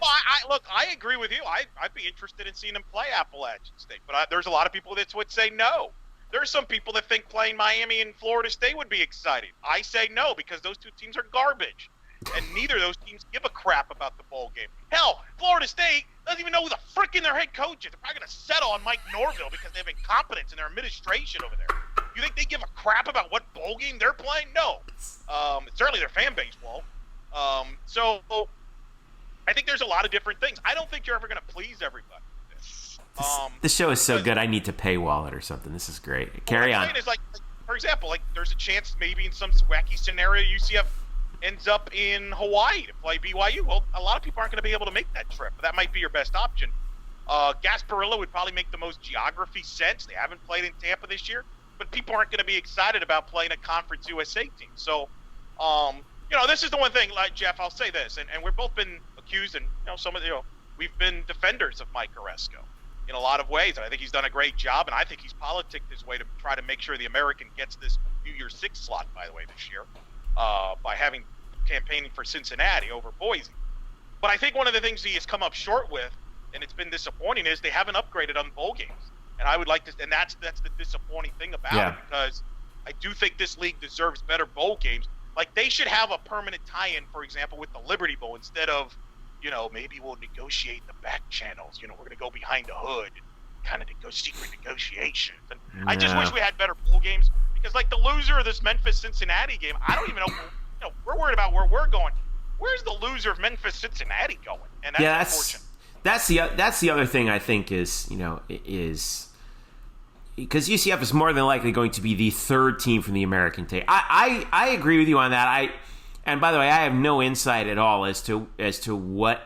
D: Well, I agree with you. I'd be interested in seeing them play Appalachian State, but there's a lot of people that would say no. There are some people that think playing Miami and Florida State would be exciting. I say no because those two teams are garbage, and neither of those teams give a crap about the bowl game. Hell, Florida State doesn't even know who the frickin' their head coach is. They're probably going to settle on Mike Norville because they have incompetence in their administration over there. You think they give a crap about what bowl game they're playing? No. Certainly their fan base won't. So I think there's a lot of different things. I don't think you're ever going to please everybody.
B: This show is so good, I need to paywall it or something. This is great. Carry on.
D: What I'm saying is, like, for example, there's a chance maybe in some wacky scenario UCF ends up in Hawaii to play BYU. Well, a lot of people aren't going to be able to make that trip, but that might be your best option. Gasparilla would probably make the most geography sense. They haven't played in Tampa this year, but people aren't going to be excited about playing a Conference USA team. So, this is the one thing, like Jeff, I'll say this, and we've both been accused, and we've been defenders of Mike Oresco in a lot of ways, and I think he's done a great job, and I think he's politicked his way to try to make sure the American gets this New Year's Six slot, by the way, this year, by having campaigning for Cincinnati over Boise. But I think one of the things he has come up short with, and it's been disappointing, is they haven't upgraded on bowl games. And I would like to, and that's the disappointing thing about it, because I do think this league deserves better bowl games. Like, they should have a permanent tie-in, for example, with the Liberty Bowl instead of, maybe we'll negotiate the back channels. We're going to go behind the hood and kind of secret negotiations. And I just wish we had better bowl games because, like, the loser of this Memphis-Cincinnati game, I don't even know. We're worried about where we're going. Where's the loser of Memphis-Cincinnati going? And that's unfortunate.
B: That's the other thing I think is because UCF is more than likely going to be the third team from the American tape. I agree with you on that. And by the way, I have no insight at all as to what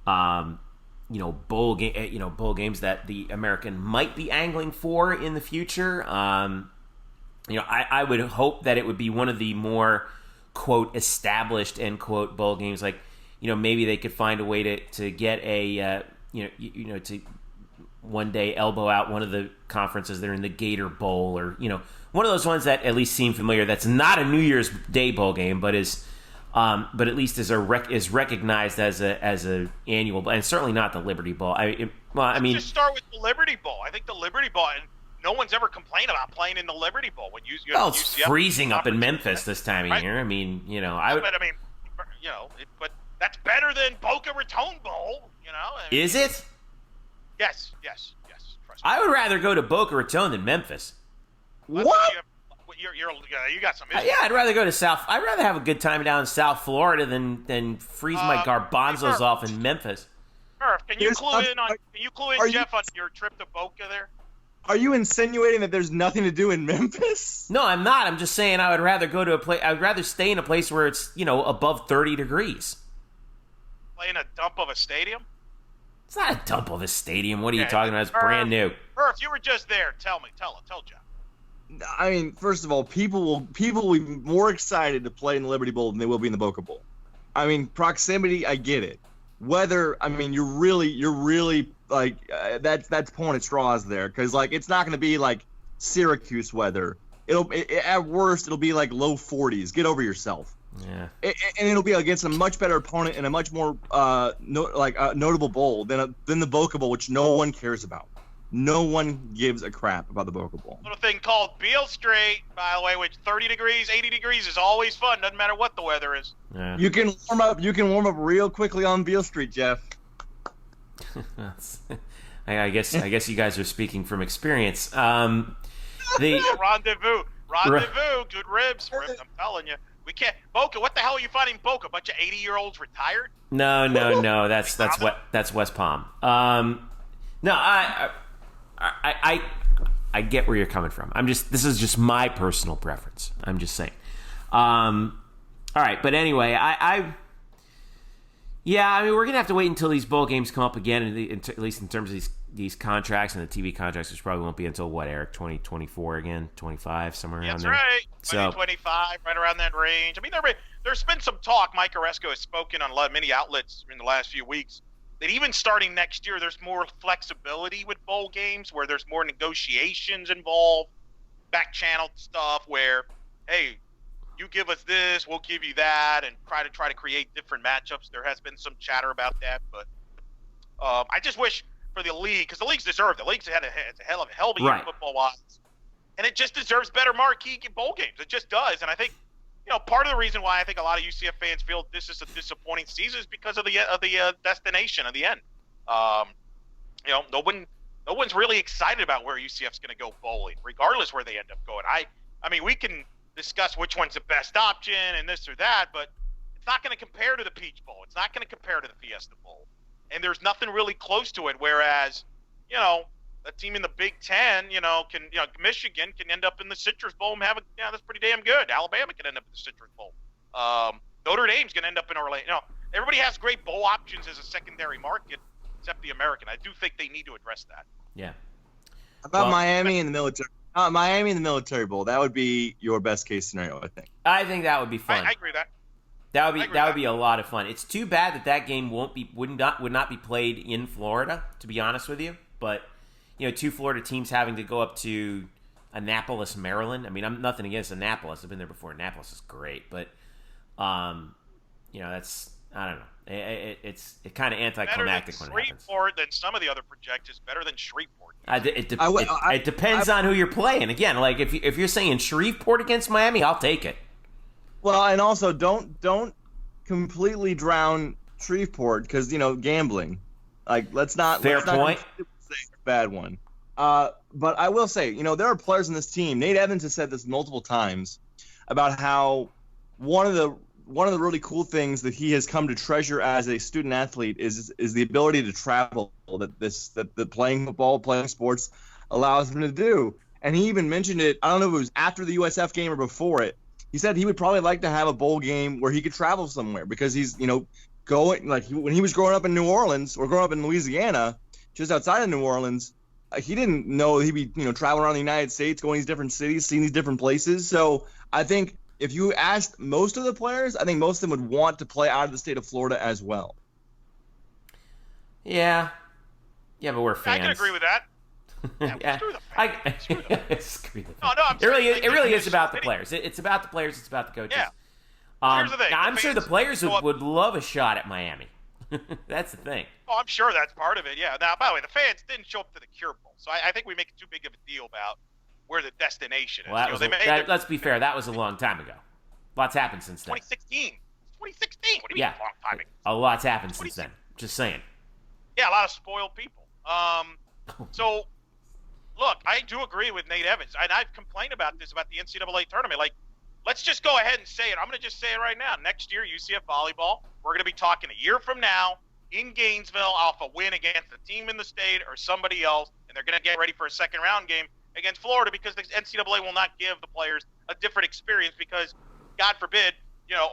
B: bowl games that the American might be angling for in the future. I would hope that it would be one of the more quote established end quote bowl games, like maybe they could find a way to get a to one day elbow out one of the conferences that are in the Gator Bowl, or one of those ones that at least seem familiar. That's not a New Year's Day bowl game, but at least is recognized as a annual, and certainly not the Liberty Bowl. Let's
D: just start with the Liberty Bowl. I think the Liberty Bowl, and no one's ever complained about playing in the Liberty Bowl when it's
B: UCF freezing up in Memphis this time of year.
D: But that's better than Boca Raton Bowl.
B: Is it?
D: Yes. Trust me.
B: I would rather go to Boca Raton than Memphis.
C: What?
D: You got some issues.
B: Yeah, I'd rather go to South. I'd rather have a good time down in South Florida than freeze my garbanzos off in Memphis.
D: Murph, can you clue in Jeff on your trip to Boca there?
C: Are you insinuating that there's nothing to do in Memphis?
B: No, I'm not. I'm just saying I would rather go to a place. I'd rather stay in a place where it's above 30 degrees.
D: Play in a dump of a stadium?
B: It's not a dump of a stadium. What are you talking about? It's brand new.
D: Murph, you were just there. Tell Jeff.
C: I mean, first of all, people will be more excited to play in the Liberty Bowl than they will be in the Boca Bowl. I mean, proximity, I get it. Weather, I mean, you're really like that's pulling at straws there, because like it's not going to be like Syracuse weather. At worst it'll be like low 40s. Get over yourself.
B: Yeah.
C: And it'll be against a much better opponent and a much more notable bowl than the Boca Bowl, which no one cares about. No one gives a crap about the Boca Bowl.
D: Little thing called Beale Street, by the way, which 30 degrees, 80 degrees is always fun. Doesn't matter what the weather is.
B: Yeah.
C: You can warm up real quickly on Beale Street, Jeff.
B: I guess you guys are speaking from experience.
D: Rendezvous, good ribs. I'm telling you, we can't. Boca, what the hell are you finding Boca? A bunch of 80-year-olds retired?
B: No. That's West Palm. No, I get where you're coming from. This is just my personal preference. I'm just saying. All right, but anyway, I mean, we're gonna have to wait until these bowl games come up again, at least in terms of these contracts and the TV contracts, which probably won't be until what, Eric, 2024 again, 25, somewhere around there.
D: That's right. 2025, right around that range. I mean, there's been some talk. Mike Oresco has spoken on many outlets in the last few weeks that even starting next year, there's more flexibility with bowl games, where there's more negotiations involved, back channel stuff where, hey, you give us this, we'll give you that, and try to create different matchups. There has been some chatter about that, but I just wish for the league, because the league's deserved. The league's had a hell of a year football-wise, and it just deserves better marquee bowl games. It just does, and I think, part of the reason why I think a lot of UCF fans feel this is a disappointing season is because of the destination of the end. No one's really excited about where UCF's going to go bowling, regardless where they end up going. I mean, we can discuss which one's the best option and this or that, but it's not going to compare to the Peach Bowl. It's not going to compare to the Fiesta Bowl, and there's nothing really close to it. Whereas, a team in the Big Ten, Michigan can end up in the Citrus Bowl and that's pretty damn good. Alabama can end up in the Citrus Bowl. Notre Dame's going to end up in Orlando. Everybody has great bowl options as a secondary market, except the American. I do think they need to address that.
B: Yeah.
C: About Miami and the military. Miami and the Military Bowl. That would be your best case scenario, I think.
B: I think that would be fun.
D: I agree with that.
B: That would be a lot of fun. It's too bad that game would not be played in Florida, to be honest with you. But two Florida teams having to go up to Annapolis, Maryland. I mean, I'm nothing against Annapolis. I've been there before. Annapolis is great, but that's, I don't know. It's kind of anticlimactic when it happens.
D: Shreveport than some of the other projections. Better than Shreveport.
B: It depends on who you're playing. Again, like if you're saying Shreveport against Miami, I'll take it.
C: Well, and also don't completely drown Shreveport because gambling. Like let's not.
B: Fair point.
C: Say a bad one. But I will say, there are players in this team. Nate Evans has said this multiple times about how one of the really cool things that he has come to treasure as a student athlete is the ability to travel that playing football, playing sports allows him to do. And he even mentioned it, I don't know if it was after the USF game or before it. He said he would probably like to have a bowl game where he could travel somewhere because he's, going, like when he was growing up in New Orleans or growing up in Louisiana, just outside of New Orleans, he didn't know he'd be, traveling around the United States, going to these different cities, seeing these different places. So I think if you asked most of the players, I think most of them would want to play out of the state of Florida as well.
B: Yeah, but we're fans.
D: I can agree with that.
B: Yeah.
D: Screw the fans.
B: Screw the fans.
D: I'm
B: it really is about the players. It's about the players. It's about the coaches.
D: Yeah. Here's the thing.
B: I'm sure the players would love a shot at Miami. That's the thing.
D: Oh, I'm sure that's part of it, yeah. Now, by the way, the fans didn't show up to the Cure Bowl, so I think we make too big of a deal about where the destination is.
B: Well, let's be fair. That was a long time ago. Lots happened since then.
D: 2016. What do you mean a long time ago?
B: A lot's happened since then. Just saying.
D: Yeah, a lot of spoiled people. So, look, I do agree with Nate Evans, and I've complained about this, about the NCAA tournament. Like, let's just go ahead and say it. I'm going to just say it right now. Next year, UCF Volleyball, we're going to be talking a year from now in Gainesville off a win against a team in the state or somebody else, and they're going to get ready for a second-round game against Florida because the NCAA will not give the players a different experience because, God forbid,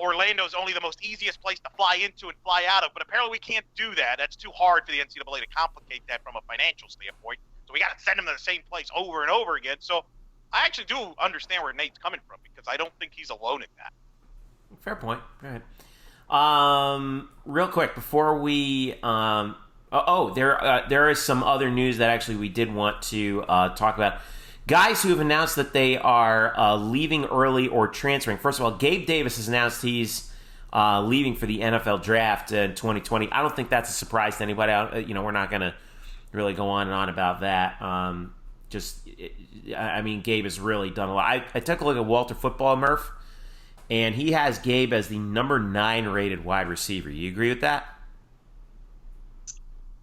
D: Orlando's only the most easiest place to fly into and fly out of. But apparently we can't do that. That's too hard for the NCAA to complicate that from a financial standpoint. So we got to send them to the same place over and over again. So I actually do understand where Nate's coming from because I don't think he's alone in that.
B: Fair point. All right. Real quick before we there is some other news that actually we did want to talk about. Guys who have announced that they are leaving early or transferring. First of all, Gabe Davis has announced he's leaving for the NFL draft in 2020. I don't think that's a surprise to anybody. We're not going to really go on and on about that. Gabe has really done a lot. I took a look at Walter Football, Murph, and he has Gabe as the number 9 rated wide receiver. You agree with that?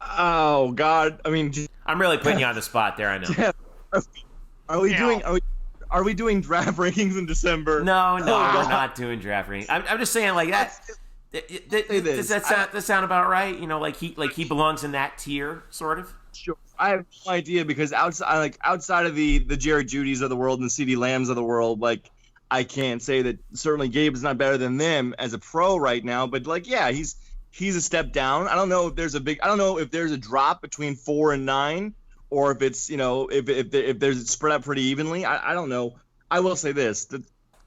C: Oh God! I mean,
B: I'm really putting you on the spot there. I know.
C: Are we doing draft rankings in December?
B: No, we're not doing draft rankings. I'm just saying like that. Does that sound about right? Like he belongs in that tier, sort of.
C: Sure. I have no idea because outside of the Jared Judys of the world and the CD Lambs of the world, like I can't say that certainly Gabe is not better than them as a pro right now. But he's a step down. I don't know if there's a drop between 4 and 9. Or if it's, if there's spread out pretty evenly, I don't know. I will say this: the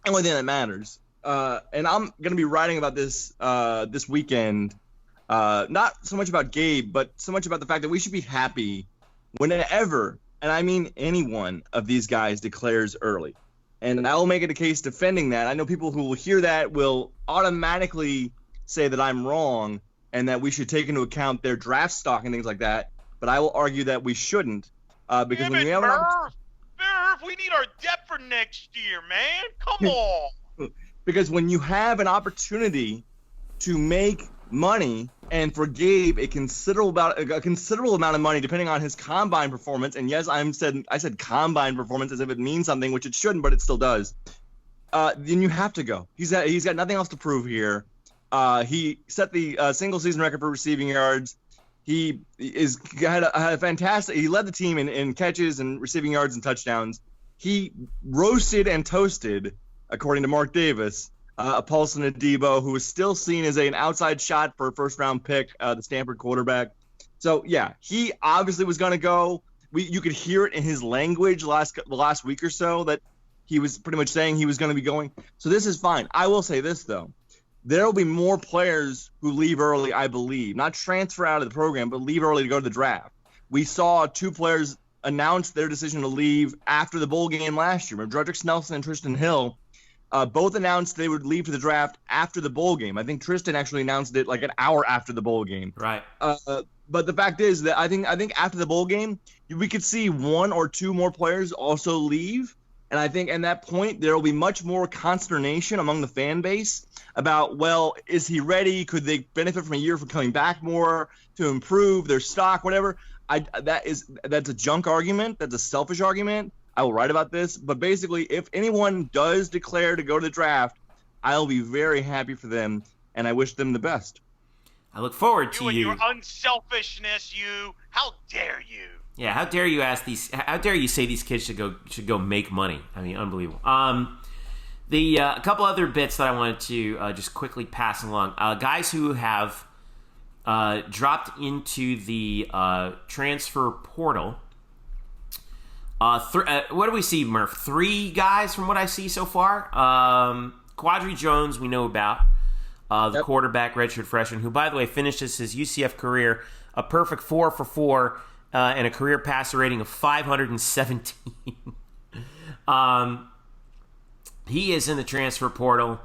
C: only thing that matters, and I'm going to be writing about this this weekend, not so much about Gabe, but so much about the fact that we should be happy whenever, and I mean any one of these guys declares early. And I will make it a case defending that. I know people who will hear that will automatically say that I'm wrong and that we should take into account their draft stock and things like that. But I will argue that we shouldn't, because when we have
D: Murph, we need our depth for next year, man. Come on.
C: Because when you have an opportunity to make money, and for Gabe a considerable amount of money, depending on his combine performance, and yes, I said combine performance as if it means something, which it shouldn't, but it still does. Then you have to go. He's got nothing else to prove here. He set the single season record for receiving yards. He had a fantastic. He led the team in catches and receiving yards and touchdowns. He roasted and toasted, according to Mark Davis, Paulson Adebo, who is still seen as an outside shot for a first-round pick, the Stanford quarterback. So yeah, he obviously was going to go. You could hear it in his language the last week or so that he was pretty much saying he was going to be going. So this is fine. I will say this though. There will be more players who leave early, I believe. Not transfer out of the program, but leave early to go to the draft. We saw 2 players announce their decision to leave after the bowl game last year. Dredrick Nelson and Tristan Hill both announced they would leave to the draft after the bowl game. I think Tristan actually announced it like an hour after the bowl game.
B: Right.
C: But the fact is that I think after the bowl game, we could see 1 or 2 more players also leave. And I think at that point, there will be much more consternation among the fan base about, well, is he ready? Could they benefit from a year for coming back more to improve their stock, whatever? That's a junk argument. That's a selfish argument. I will write about this. But basically, if anyone does declare to go to the draft, I'll be very happy for them, and I wish them the best.
B: I look forward to
D: you. And your unselfishness, how dare you?
B: Yeah, how dare you how dare you say these kids should go make money? I mean, unbelievable. A couple other bits that I wanted to just quickly pass along. Guys who have dropped into the transfer portal. What do we see, Murph? 3 guys from what I see so far. Quadri Jones, we know about. The quarterback, redshirt freshman, who, by the way, finishes his UCF career a perfect 4 for 4. And a career passer rating of 517. He is in the transfer portal.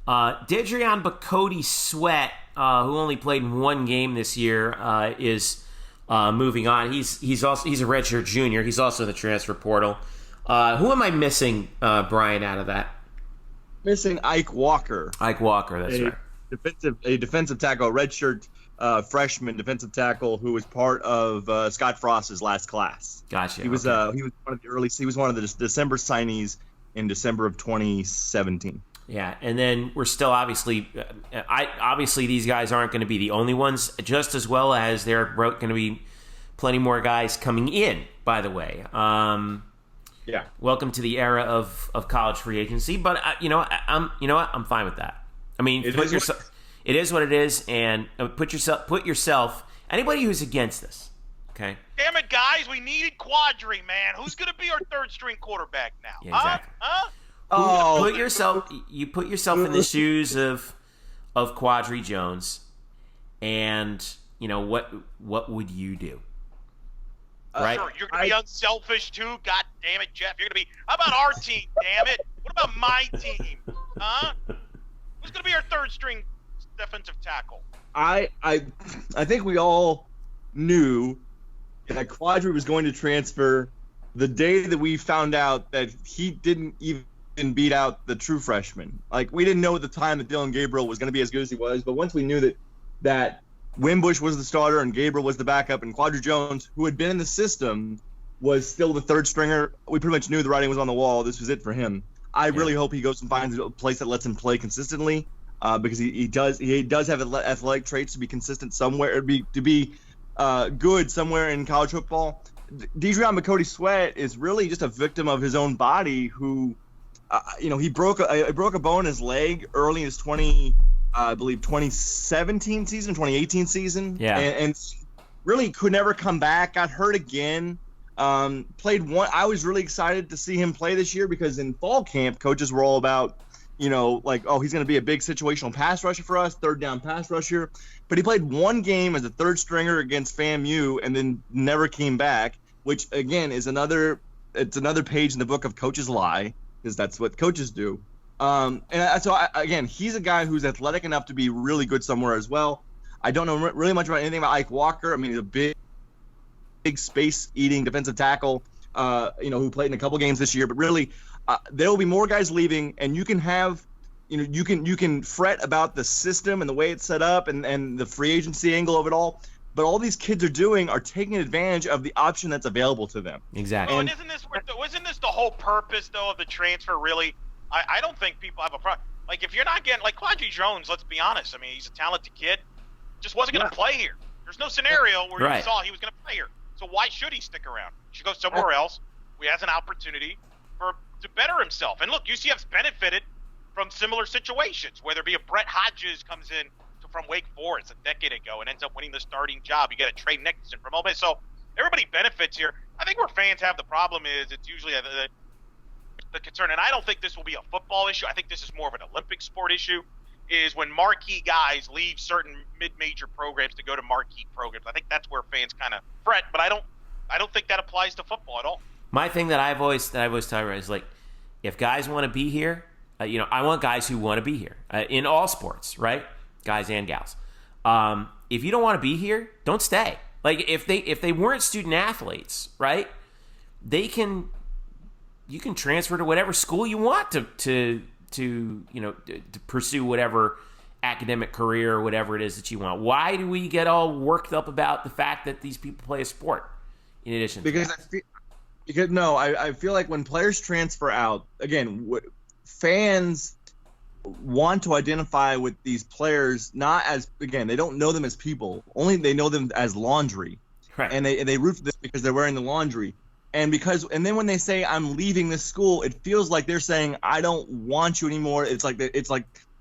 B: Dedrion Bakoti Sweat, who only played in 1 game this year, is moving on. He's a redshirt junior. He's also in the transfer portal. Who am I missing, Brian, out of that?
C: Missing Ike Walker.
B: Ike Walker, that's right.
C: A defensive tackle, redshirt freshman defensive tackle who was part of Scott Frost's last class.
B: Gotcha.
C: He was one of the December signees in December of 2017.
B: Yeah, and then we're still obviously these guys aren't going to be the only ones, just as well as there are going to be plenty more guys coming in, by the way.
C: Yeah. Welcome
B: to the era of college free agency, but I'm fine with that. I mean, it is what it is, and put yourself. Anybody who's against this, Okay.
D: Damn it, guys, we needed Quadri, man. Who's going to be our third string quarterback now?
B: Yeah, exactly.
D: Huh?
B: You put yourself in the shoes of Quadri Jones, and what would you do? Right?
D: Sure, you're going to be unselfish too. God damn it, Jeff. You're going to be. How about our team? Damn it. What about my team? Huh? Who's going to be our third string defensive tackle?
C: I think we all knew that Quadri was going to transfer the day that we found out that he didn't even beat out the true freshman. Like, we didn't know at the time that Dylan Gabriel was going to be as good as he was, but once we knew that Wimbush was the starter and Gabriel was the backup, and Quadri Jones, who had been in the system, was still the third stringer, we pretty much knew the writing was on the wall. This was it for him. I really hope he goes and finds a place that lets him play consistently, because he does have athletic traits to be consistent somewhere, to be good somewhere in college football. Deidreon McCody-Sweat is really just a victim of his own body, who he broke a bone in his leg early in his 2017 season, 2018 season.
B: Yeah.
C: And really could never come back, got hurt again. Played one. I was really excited to see him play this year because in fall camp, coaches were all about, he's going to be a big situational pass rusher for us, third down pass rusher. But he played one game as a third stringer against FAMU and then never came back, which again is another page in the book of coaches lie, because that's what coaches do. Again, he's a guy who's athletic enough to be really good somewhere as well. I don't know really much about anything about Ike Walker. I mean, he's a big space-eating defensive tackle, who played in a couple games this year. But really, there will be more guys leaving, and you can have, you can fret about the system and the way it's set up and the free agency angle of it all. But all these kids are taking advantage of the option that's available to them.
B: Exactly.
D: And isn't this the whole purpose though of the transfer? Really, I don't think people have a problem. Like, if you're not getting, like, Quadri Jones, let's be honest. I mean, he's a talented kid. Just wasn't going to play here. There's no scenario where you saw he was going to play here. So why should he stick around? He should go somewhere else where he has an opportunity to better himself. And look, UCF's benefited from similar situations, whether it be a Brett Hodges comes in from Wake Forest a decade ago and ends up winning the starting job. You get a Trey Nixon from Ole Miss. So everybody benefits here. I think where fans have the problem is it's usually the concern, and I don't think this will be a football issue. I think this is more of an Olympic sport issue, is when marquee guys leave certain mid-major programs to go to marquee programs. I think that's where fans kind of fret, but I don't think that applies to football at all. My
B: thing that I've always tell everyone is, like, if guys want to be here, I want guys who want to be here in all sports, right? Guys and gals. If you don't want to be here, don't stay. Like, if they weren't student athletes, right? You can transfer to whatever school you want to pursue whatever academic career or whatever it is that you want. Why do we get all worked up about the fact that these people play a sport in addition to that?
C: I feel like when players transfer out, again, fans want to identify with these players not as, again, they don't know them as people, only they know them as laundry.
B: Right.
C: And they root for this because they're wearing the laundry. And then when they say I'm leaving this school, it feels like they're saying I don't want you anymore. It's like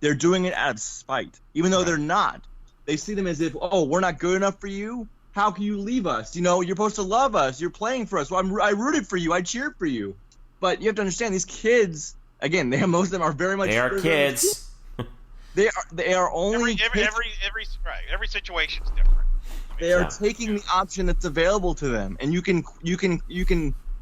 C: they're doing it out of spite, even though they're not. They see them as if, we're not good enough for you. How can you leave us? You're supposed to love us. You're playing for us. Well, I rooted for you. I cheered for you. But you have to understand, these kids, again, most of them are very much.
B: They are kids.
C: They are only
D: every situation's different.
C: They are taking the option that's available to them, and you can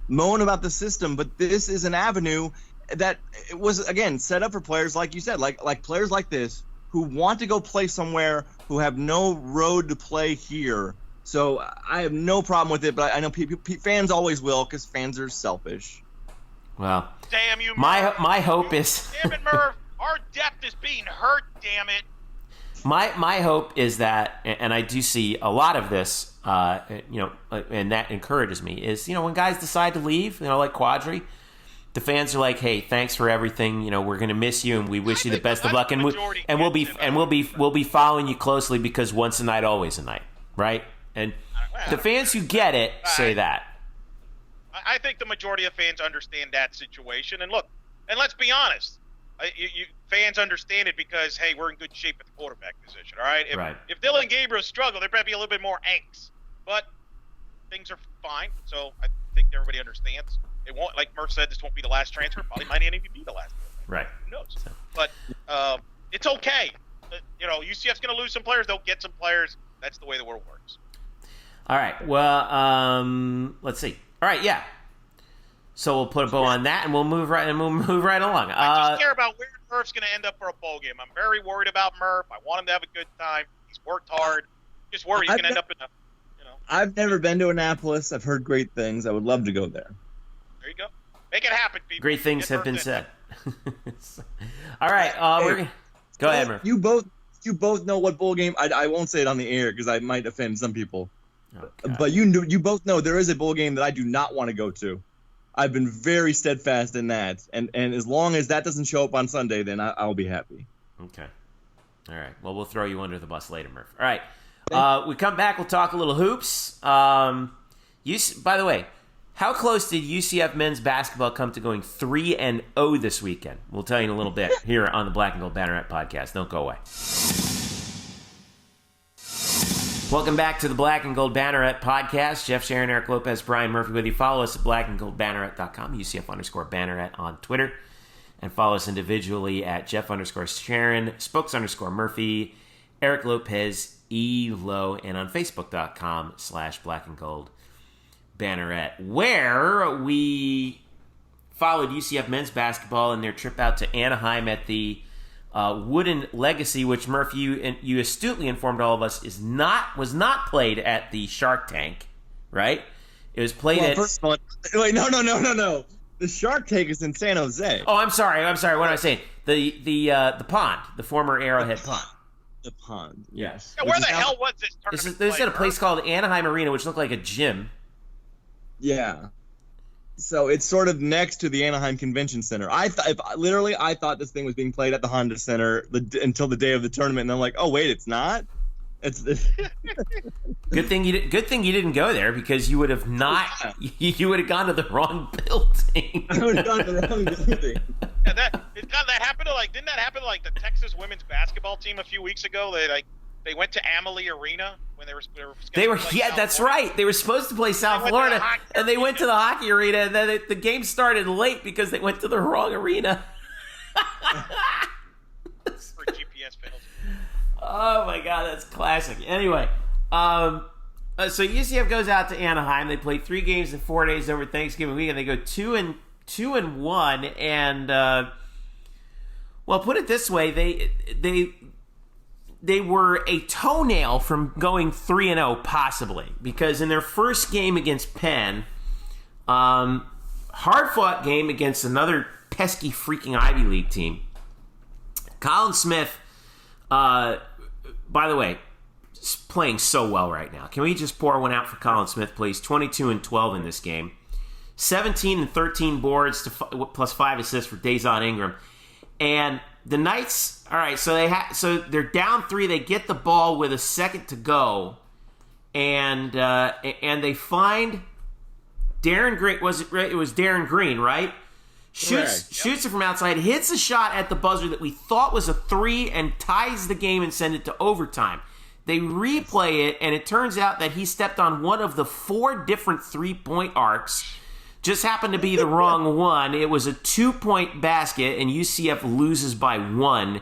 C: moan about the system, but this is an avenue that it was, again, set up for players like you said, like players like this who want to go play somewhere, who have no road to play here. So I have no problem with it, but I know fans always will, because fans are selfish.
B: Well,
D: damn you, Murph.
B: My hope is.
D: Damn it, Murph. Our depth is being hurt. Damn it.
B: My hope is that, and I do see a lot of this, and that encourages me, is, when guys decide to leave, like Quadri, the fans are like, hey, thanks for everything. We're going to miss you, and we wish you the best of luck, and we'll be following you closely, because once a night, always a night, right? And the fans who get it say that.
D: I think the majority of fans understand that situation, and look, and let's be honest. Fans understand it because, hey, we're in good shape at the quarterback position, all right? If Dylan Gabriel struggled, there might be a little bit more angst. But things are fine. So I think everybody understands. It won't, like Murph said, this won't be the last transfer. Probably might not even be the last.
B: Right.
D: Who knows? But it's okay. UCF's going to lose some players. They'll get some players. That's the way the world works.
B: All right. Well, let's see. All right. Yeah. So we'll put a bow on that, and we'll move right along.
D: I just care about where Murph's going to end up for a bowl game. I'm very worried about Murph. I want him to have a good time. He's worked hard. Just worried he's going to end up in a.
C: I've never been to Annapolis. I've heard great things. I would love to go there.
D: There you go. Make it happen, people.
B: Great things have been said. All right. Go ahead, Murph.
C: You both know what bowl game. I won't say it on the air because I might offend some people.
B: Okay.
C: But you both know there is a bowl game that I do not want to go to. I've been very steadfast in that, and as long as that doesn't show up on Sunday, then I'll be happy.
B: Okay. All right. Well, we'll throw you under the bus later, Murph. All right. We come back. We'll talk a little hoops. By the way, how close did UCF men's basketball come to going 3-0 this weekend? We'll tell you in a little bit here on the Black Gold Banneret Podcast. Don't go away. Welcome back to the Black and Gold Banneret Podcast. Jeff Sharon, Eric Lopez, Brian Murphy with you. Follow us at blackandgoldbanneret.com, UCF_Banneret on Twitter. And follow us individually at Jeff_Sharon, Spokes_Murphy, Eric Lopez, ELO, and on Facebook.com/blackandgoldbanneret, where we followed UCF men's basketball in their trip out to Anaheim at the Wooden Legacy, which Murph, you astutely informed all of us was not played at the Shark Tank, right? It was played at.
C: First of all, wait, no. The Shark Tank is in San Jose.
B: Oh, I'm sorry. What am I saying? The pond, the former Arrowhead Pond.
C: The pond, yes.
D: Yeah, where the hell was this tournament?
B: There's at a place called Anaheim Arena, which looked like a gym.
C: Yeah. So it's sort of next to the Anaheim Convention Center. I thought this thing was being played at the Honda Center until the day of the tournament, and I'm like, oh wait, it's not. It's
B: good thing you didn't go there, because you would have not. You would have gone to the wrong building.
C: I would have gone to the wrong building.
D: Yeah, didn't that happen to the Texas women's basketball team a few weeks ago? They went to Amalie Arena when they were
B: that's right. They were supposed to play South Florida, and they went to the hockey arena, and then the game started late because they went to the wrong arena.
D: For GPS fails.
B: Oh my God, that's classic. Anyway, so UCF goes out to Anaheim. They play 3 games in 4 days over Thanksgiving weekend. They go 2-1, and well, put it this way, they were a toenail from going 3-0 possibly, because in their first game against Penn, hard-fought game against another pesky freaking Ivy League team, Colin Smith, by the way, is playing so well right now. Can we just pour one out for Colin Smith, please? 22-12 in this game. 17 and 13 boards plus 5 assists for Dazon Ingram. And the Knights, all right, so they're down 3. They get the ball with a second to go, and they find Darren Green. It was Darren Green, right? Shoots it from outside, hits a shot at the buzzer that we thought was a 3, and ties the game and send it to overtime. They replay it, and it turns out that he stepped on one of the 4 different 3-point arcs. Just happened to be the wrong one. It was a 2-point basket, and UCF loses by 1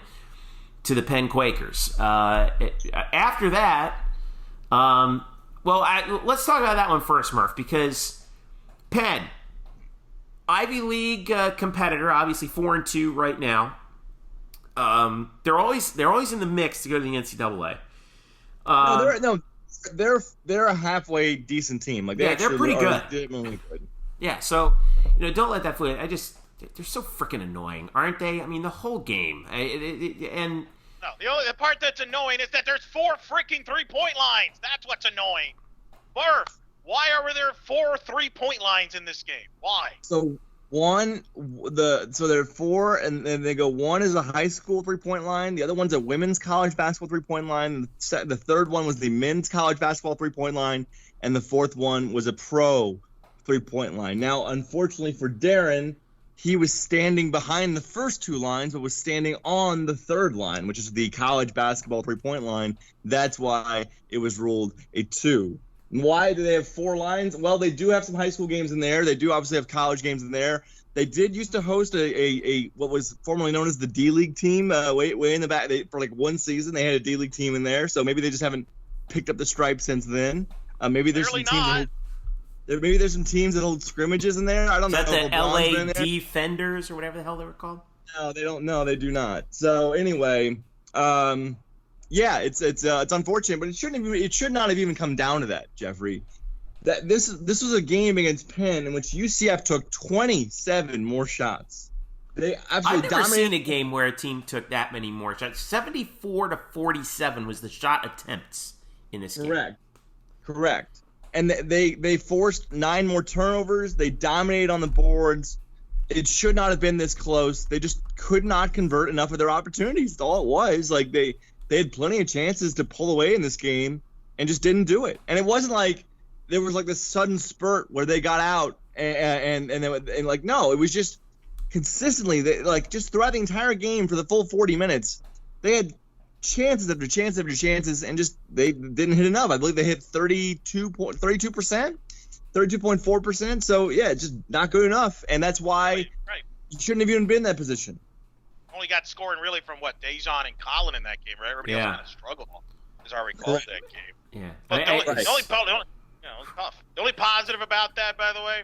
B: to the Penn Quakers. After that, let's talk about that one first, Murph, because Penn, Ivy League competitor, obviously 4-2 right now. They're always in the mix to go to the NCAA.
C: They're a halfway decent team.
B: They're pretty good.
C: Legitimately good.
B: Yeah, so don't let that fool you. They're so freaking annoying, aren't they? I mean, the whole game. The
D: part that's annoying is that there's 4 freaking 3-point lines. That's what's annoying. Murph, why are there 4 3-point lines in this game? Why?
C: So there are 4, and then they go, one is a high school 3-point line, the other one's a women's college basketball 3-point line, and the third one was the men's college basketball 3-point line, and the fourth one was a pro 3-point line. Now, unfortunately for Darren, he was standing behind the first 2 lines, but was standing on the third line, which is the college basketball 3-point line. That's why it was ruled a 2. Why do they have 4 lines? Well, they do have some high school games in there. They do obviously have college games in there. They did used to host a what was formerly known as the D-League team way in the back. For like one season, they had a D-League team in there. So maybe they just haven't picked up the stripes since then. Maybe there's some teams. Maybe there's some teams that hold scrimmages in there. I don't know.
B: Is that the LA Defenders or whatever the hell they were called?
C: No, they don't. No, they do not. So anyway, yeah, it's unfortunate, but it should not have even come down to that, Jeffrey. That this was a game against Penn in which UCF took 27 more shots. They absolutely
B: I've never seen a game where a team took that many more shots. 74-47 was the shot attempts in this game.
C: Correct. And they forced 9 more turnovers. They dominated on the boards. It should not have been this close. They just could not convert enough of their opportunities. That's all it was. Like they had plenty of chances to pull away in this game and just didn't do it. And it wasn't like there was like this sudden spurt where they got out and like, no, it was just consistently like just throughout the entire game for the full 40 minutes, they had chances after chance after chances and just they didn't hit enough. I believe they hit 32%, 32.4%. So yeah, just not good enough. And that's why you shouldn't have even been in that position.
D: Only got scoring really from Dagenais and Colin in that game, right? Everybody else kind of struggled, as I recall that game.
B: Yeah.
D: But the only positive about that, by the way,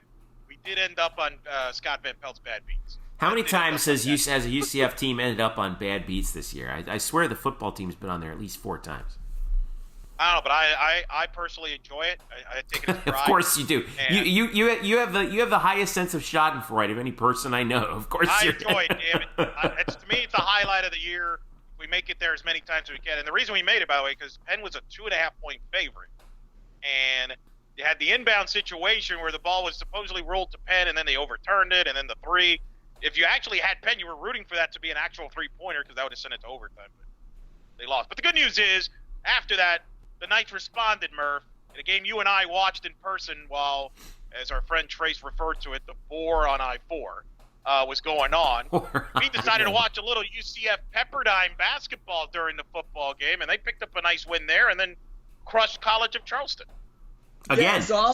D: we did end up on Scott Van Pelt's bad beats.
B: How many times has a UCF team ended up on bad beats this year? I swear the football team's been on there at least 4 times.
D: I don't know, but I personally enjoy it. I take it as pride.
B: Of course you do. You have the highest sense of Schadenfreude of any person I know. Of course
D: I enjoy it, damn it. To me, it's the highlight of the year. We make it there as many times as we can. And the reason we made it, by the way, because Penn was a 2.5-point favorite. And you had the inbound situation where the ball was supposedly ruled to Penn, and then they overturned it, and then the 3. If you actually had Penn, you were rooting for that to be an actual 3-pointer because that would have sent it to overtime. But they lost. But the good news is, after that, the Knights responded, Murph, in a game you and I watched in person while, as our friend Trace referred to it, the 4 on I-4 was going on. We decided to watch a little UCF Pepperdine basketball during the football game, and they picked up a nice win there and then crushed College of Charleston.
B: Again.
C: Yeah,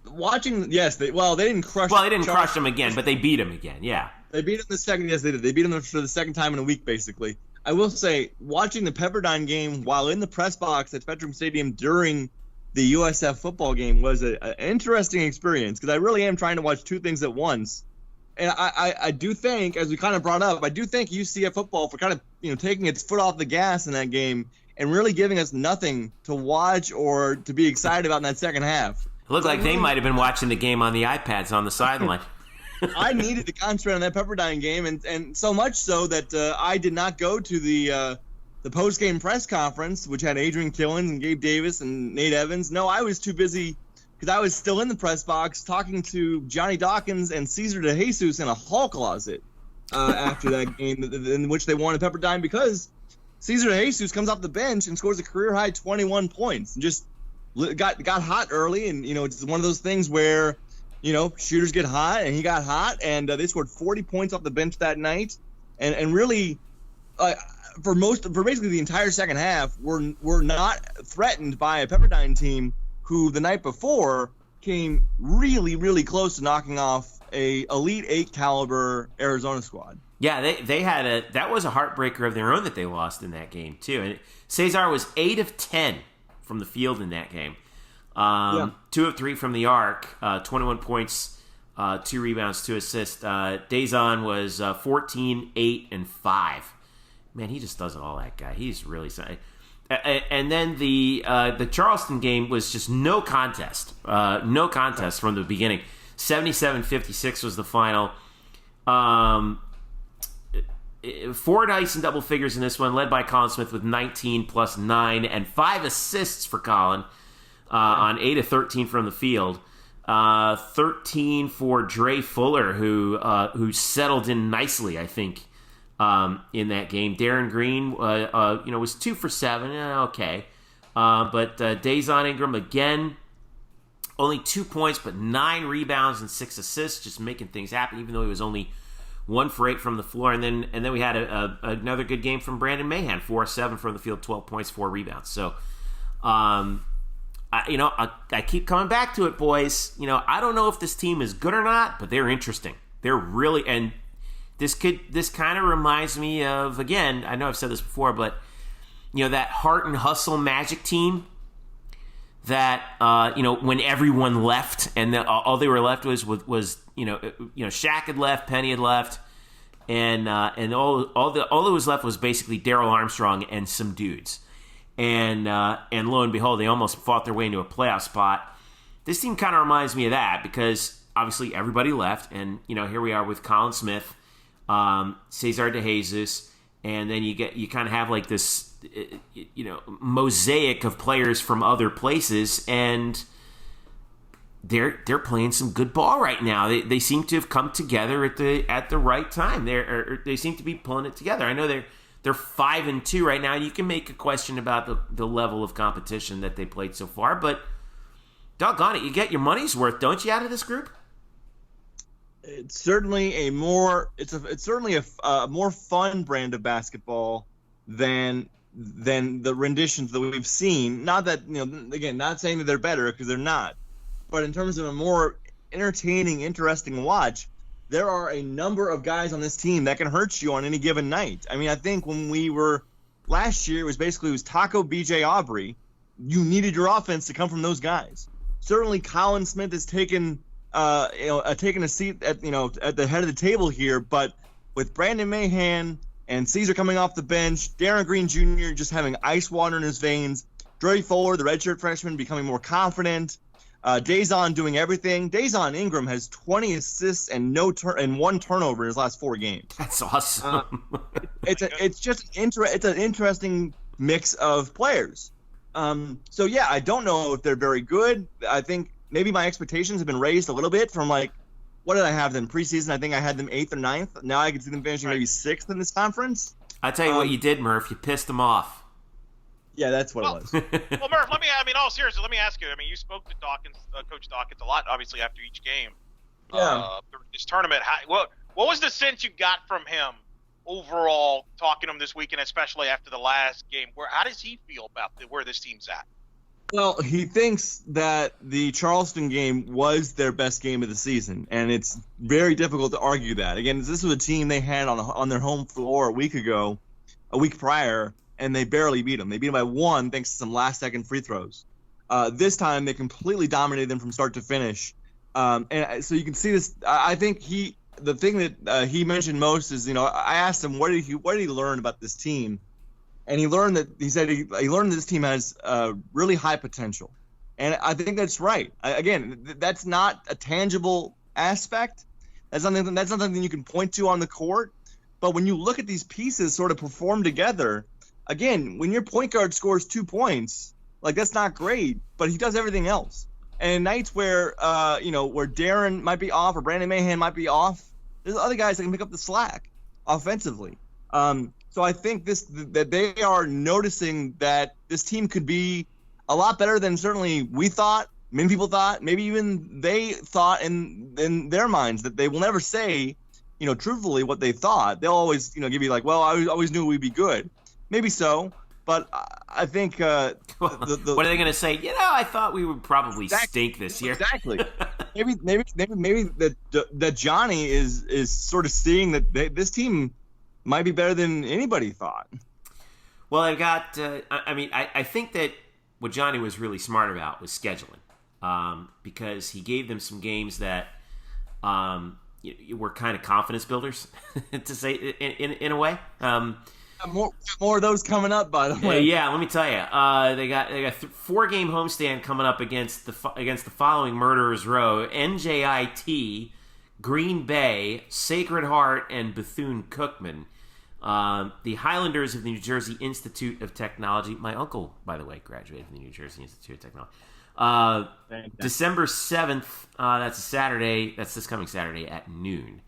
C: watching, yes, they didn't crush.
B: Well, they didn't crush them again, but they beat them again. Yeah,
C: they beat them the second. Yes, they did. They beat them for the second time in a week, basically. I will say, watching the Pepperdine game while in the press box at Spectrum Stadium during the USF football game was an interesting experience because I really am trying to watch 2 things at once. And I do think, as we kind of brought up, I do think UCF football for kind of taking its foot off the gas in that game and really giving us nothing to watch or to be excited about in that second half.
B: It looked like they might have been watching the game on the iPads on the sideline.
C: I needed to concentrate on that Pepperdine game, and so much so that I did not go to the post-game press conference, which had Adrian Killens and Gabe Davis and Nate Evans. No, I was too busy because I was still in the press box talking to Johnny Dawkins and Cesar DeJesus in a hall closet after that game in which they won at Pepperdine because Cesar DeJesus comes off the bench and scores a career-high 21 points and just got hot early. And, it's one of those things where – shooters get hot, and he got hot, and they scored 40 points off the bench that night, and really, for basically the entire second half, we're not threatened by a Pepperdine team who the night before came really, really close to knocking off a Elite 8 caliber Arizona squad.
B: Yeah, they had that was a heartbreaker of their own that they lost in that game too, and Cesar was 8 of 10 from the field in that game. 2 of 3 from the arc, 21 points, 2 rebounds, 2 assists. Dagenais was 14, 8, and 5. Man, he just does it all, that guy. He's really – and then the Charleston game was just no contest. No contest from the beginning. 77-56 was the final. Fordyce in double figures in this one, led by Colin Smith with 19 plus 9 and 5 assists for Colin. On 8 of 13 from the field, 13 for Dre Fuller, who settled in nicely, I think, in that game. Darren Green, was 2 for 7, okay, but Daison Ingram again, only 2 points, but 9 rebounds and 6 assists, just making things happen, even though he was only 1 for 8 from the floor. And then we had another good game from Brandon Mahan, 4 of 7 from the field, 12 points, 4 rebounds. So. I keep coming back to it, boys. I don't know if this team is good or not, but they're interesting. They're really, and this kind of reminds me of, again, I know I've said this before, but that heart and hustle Magic team that when everyone left and all they were left was Shaq had left, Penny had left, and all that was left was basically Darryl Armstrong and some dudes. And lo and behold, they almost fought their way into a playoff spot. This team kind of reminds me of that because obviously everybody left, and here we are with Colin Smith, Cesar DeJesus, and then you kind of have like this mosaic of players from other places, and they're playing some good ball right now. They seem to have come together at the right time. They seem to be pulling it together. I know they're 5-2 right now. You can make a question about the level of competition that they played so far, but doggone it, you get your money's worth, don't you, out of this group?
C: It's certainly a more fun brand of basketball than the renditions that we've seen. Not that again, not saying that they're better because they're not, but in terms of a more entertaining, interesting watch, there are a number of guys on this team that can hurt you on any given night. I mean, I think when we were last year, it was Taco, BJ, Aubrey. You needed your offense to come from those guys. Certainly, Colin Smith has taken a seat at the head of the table here, but with Brandon Mahan and Caesar coming off the bench, Darren Green Jr. just having ice water in his veins, Dre Fuller, the redshirt freshman, becoming more confident, Dazon doing everything. Dazon Ingram has 20 assists and one turnover in his last 4 games.
B: That's awesome.
C: It's an interesting mix of players. So yeah, I don't know if they're very good. I think maybe my expectations have been raised a little bit from what did I have them preseason? I think I had them 8th or 9th. Now I can see them finishing maybe 6th in this conference.
B: I'll tell you what you did, Murph. You pissed them off.
C: Yeah, that's what it was.
D: Well, Murph, all seriously, let me ask you. You spoke to Coach Dawkins a lot, obviously, after each game.
C: Yeah.
D: This tournament. What was the sense you got from him overall, talking to him this weekend, especially after the last game? How does he feel about where this team's at?
C: Well, he thinks that the Charleston game was their best game of the season, and it's very difficult to argue that. Again, this was a team they had on their home floor a week prior, and they barely beat them. They beat them by 1 thanks to some last-second free throws. This time, they completely dominated them from start to finish. And so you can see this. I think the thing that he mentioned most is, I asked him, what did he learn about this team? And he learned that this team has really high potential. And I think that's right. Again, that's not a tangible aspect. That's not something you can point to on the court. But when you look at these pieces sort of perform together, again, when your point guard scores 2 points, that's not great, but he does everything else. And nights where where Darren might be off or Brandon Mahan might be off, there's other guys that can pick up the slack offensively. So I think that they are noticing that this team could be a lot better than certainly we thought, many people thought, maybe even they thought in their minds, that they will never say, truthfully what they thought. They'll always, give you I always knew we'd be good. Maybe so, but I think what
B: are they going to say? I thought we would probably stink this year.
C: Exactly. maybe that Johnny is sort of seeing that this team might be better than anybody thought.
B: Well, I think that what Johnny was really smart about was scheduling, because he gave them some games that were kind of confidence builders, to say in a way.
C: More of those coming up, by the way.
B: Yeah, let me tell you, they got 4-game homestand coming up against the following Murderers Row: NJIT, Green Bay, Sacred Heart, and Bethune-Cookman. The Highlanders of the New Jersey Institute of Technology. My uncle, by the way, graduated from the New Jersey Institute of Technology. December 7th, that's a Saturday. That's this coming Saturday at noon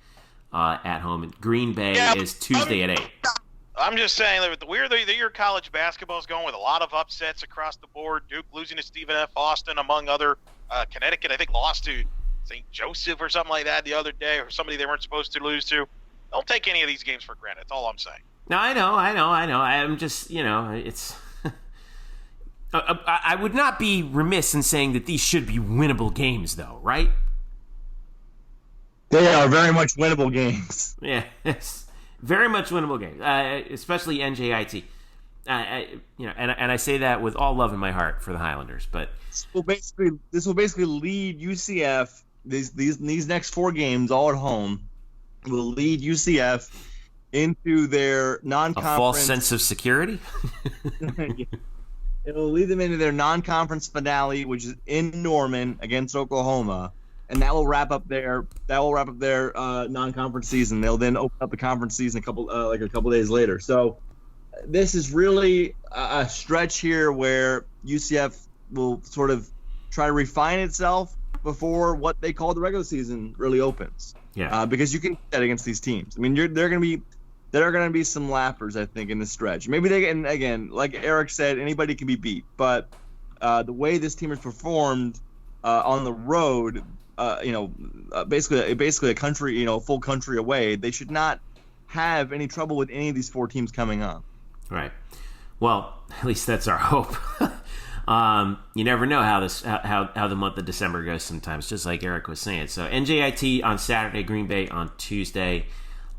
B: at home. And Green Bay is Tuesday at 8.
D: I'm just saying that the year college basketball is going, with a lot of upsets across the board. Duke losing to Stephen F. Austin, among other. Connecticut, I think, lost to St. Joseph or something like that the other day, or somebody they weren't supposed to lose to. Don't take any of these games for granted. That's all I'm saying.
B: No, I know. I'm just, it's I would not be remiss in saying that these should be winnable games, though, right?
C: They are very much winnable games.
B: Yeah, very much winnable games, especially NJIT. And I say that with all love in my heart for the Highlanders. But
C: this will basically lead UCF these next 4 games all at home will lead UCF into their non-conference.
B: A false sense of security.
C: It will lead them into their non-conference finale, which is in Norman against Oklahoma, and that will wrap up their non-conference season. They'll then open up the conference season a couple days later. So this is really a stretch here where UCF will sort of try to refine itself before what they call the regular season really opens.
B: Yeah.
C: Because you can do that against these teams. I mean, there are going to be some lappers, I think, in this stretch. Maybe and again, like Eric said, anybody can be beat. But the way this team has performed on the road, basically a country, full country away, they should not have any trouble with any of these 4 teams coming up.
B: Right. Well, at least that's our hope. You never know how the month of December goes sometimes, just like Eric was saying. So NJIT on Saturday, Green Bay on Tuesday.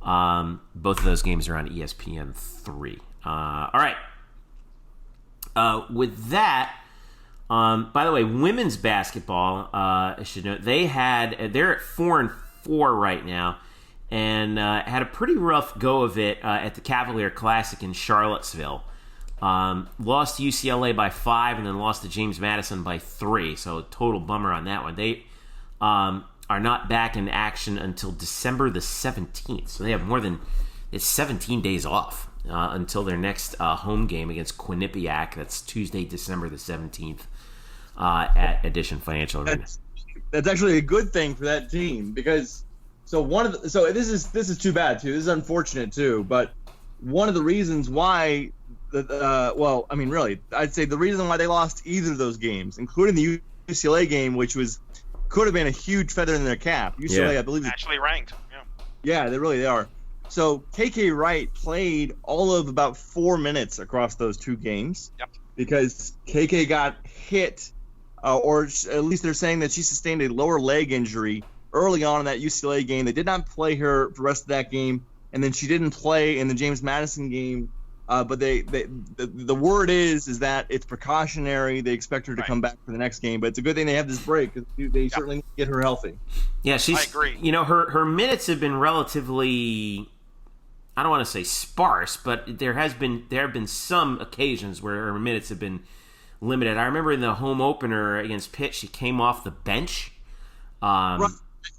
B: Both of those games are on ESPN 3. All right. With that, by the way, women's basketball, I should note, they're at 4-4 right now, and had a pretty rough go of it at the Cavalier Classic in Charlottesville. Lost to UCLA by 5 and then lost to James Madison by 3. So total bummer on that one. They are not back in action until December the 17th. So they have it's 17 days off until their next home game against Quinnipiac. That's Tuesday, December the 17th at Edition Financial Arena.
C: That's actually a good thing for that team because this is too bad too. This is unfortunate too. But one of the reasons why. I'd say the reason why they lost either of those games, including the UCLA game, which could have been a huge feather in their cap. UCLA, I believe,
D: actually ranked.
C: Yeah, they are. So KK Wright played all of about 4 minutes across those 2 games.
D: Yep.
C: Because KK got hit, or at least they're saying that she sustained a lower leg injury early on in that UCLA game. They did not play her for the rest of that game, and then she didn't play in the James Madison game. But the word is that it's precautionary. They expect her to come back for the next game, but it's a good thing they have this break because they certainly need to get her healthy.
B: Yeah,
D: I agree.
B: Her minutes have been relatively, I don't want to say sparse, but there have been some occasions where her minutes have been limited. I remember in the home opener against Pitt, she came off the bench.
C: Right.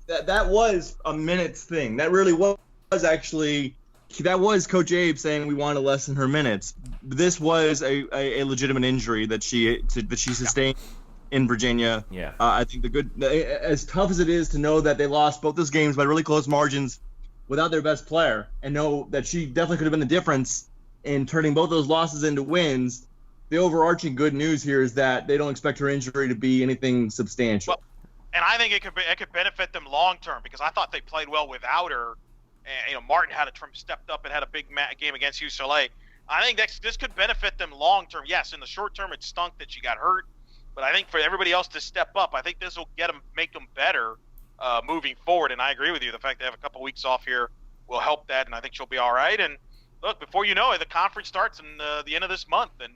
C: That was a minutes thing. That really was actually. That was Coach Abe saying we want to lessen her minutes. This was a legitimate injury that she sustained in Virginia.
B: Yeah.
C: I think as tough as it is to know that they lost both those games by really close margins without their best player, and know that she definitely could have been the difference in turning both those losses into wins. The overarching good news here is that they don't expect her injury to be anything substantial.
D: Well, and I think it could benefit them long term because I thought they played well without her. And Martin stepped up and had a big game against UCLA. I think this could benefit them long term. Yes, in the short term, it stunk that she got hurt, but I think for everybody else to step up, I think this will make them better moving forward. And I agree with you. The fact they have a couple weeks off here will help that, and I think she'll be all right. And look, before you know it, the conference starts in the end of this month, and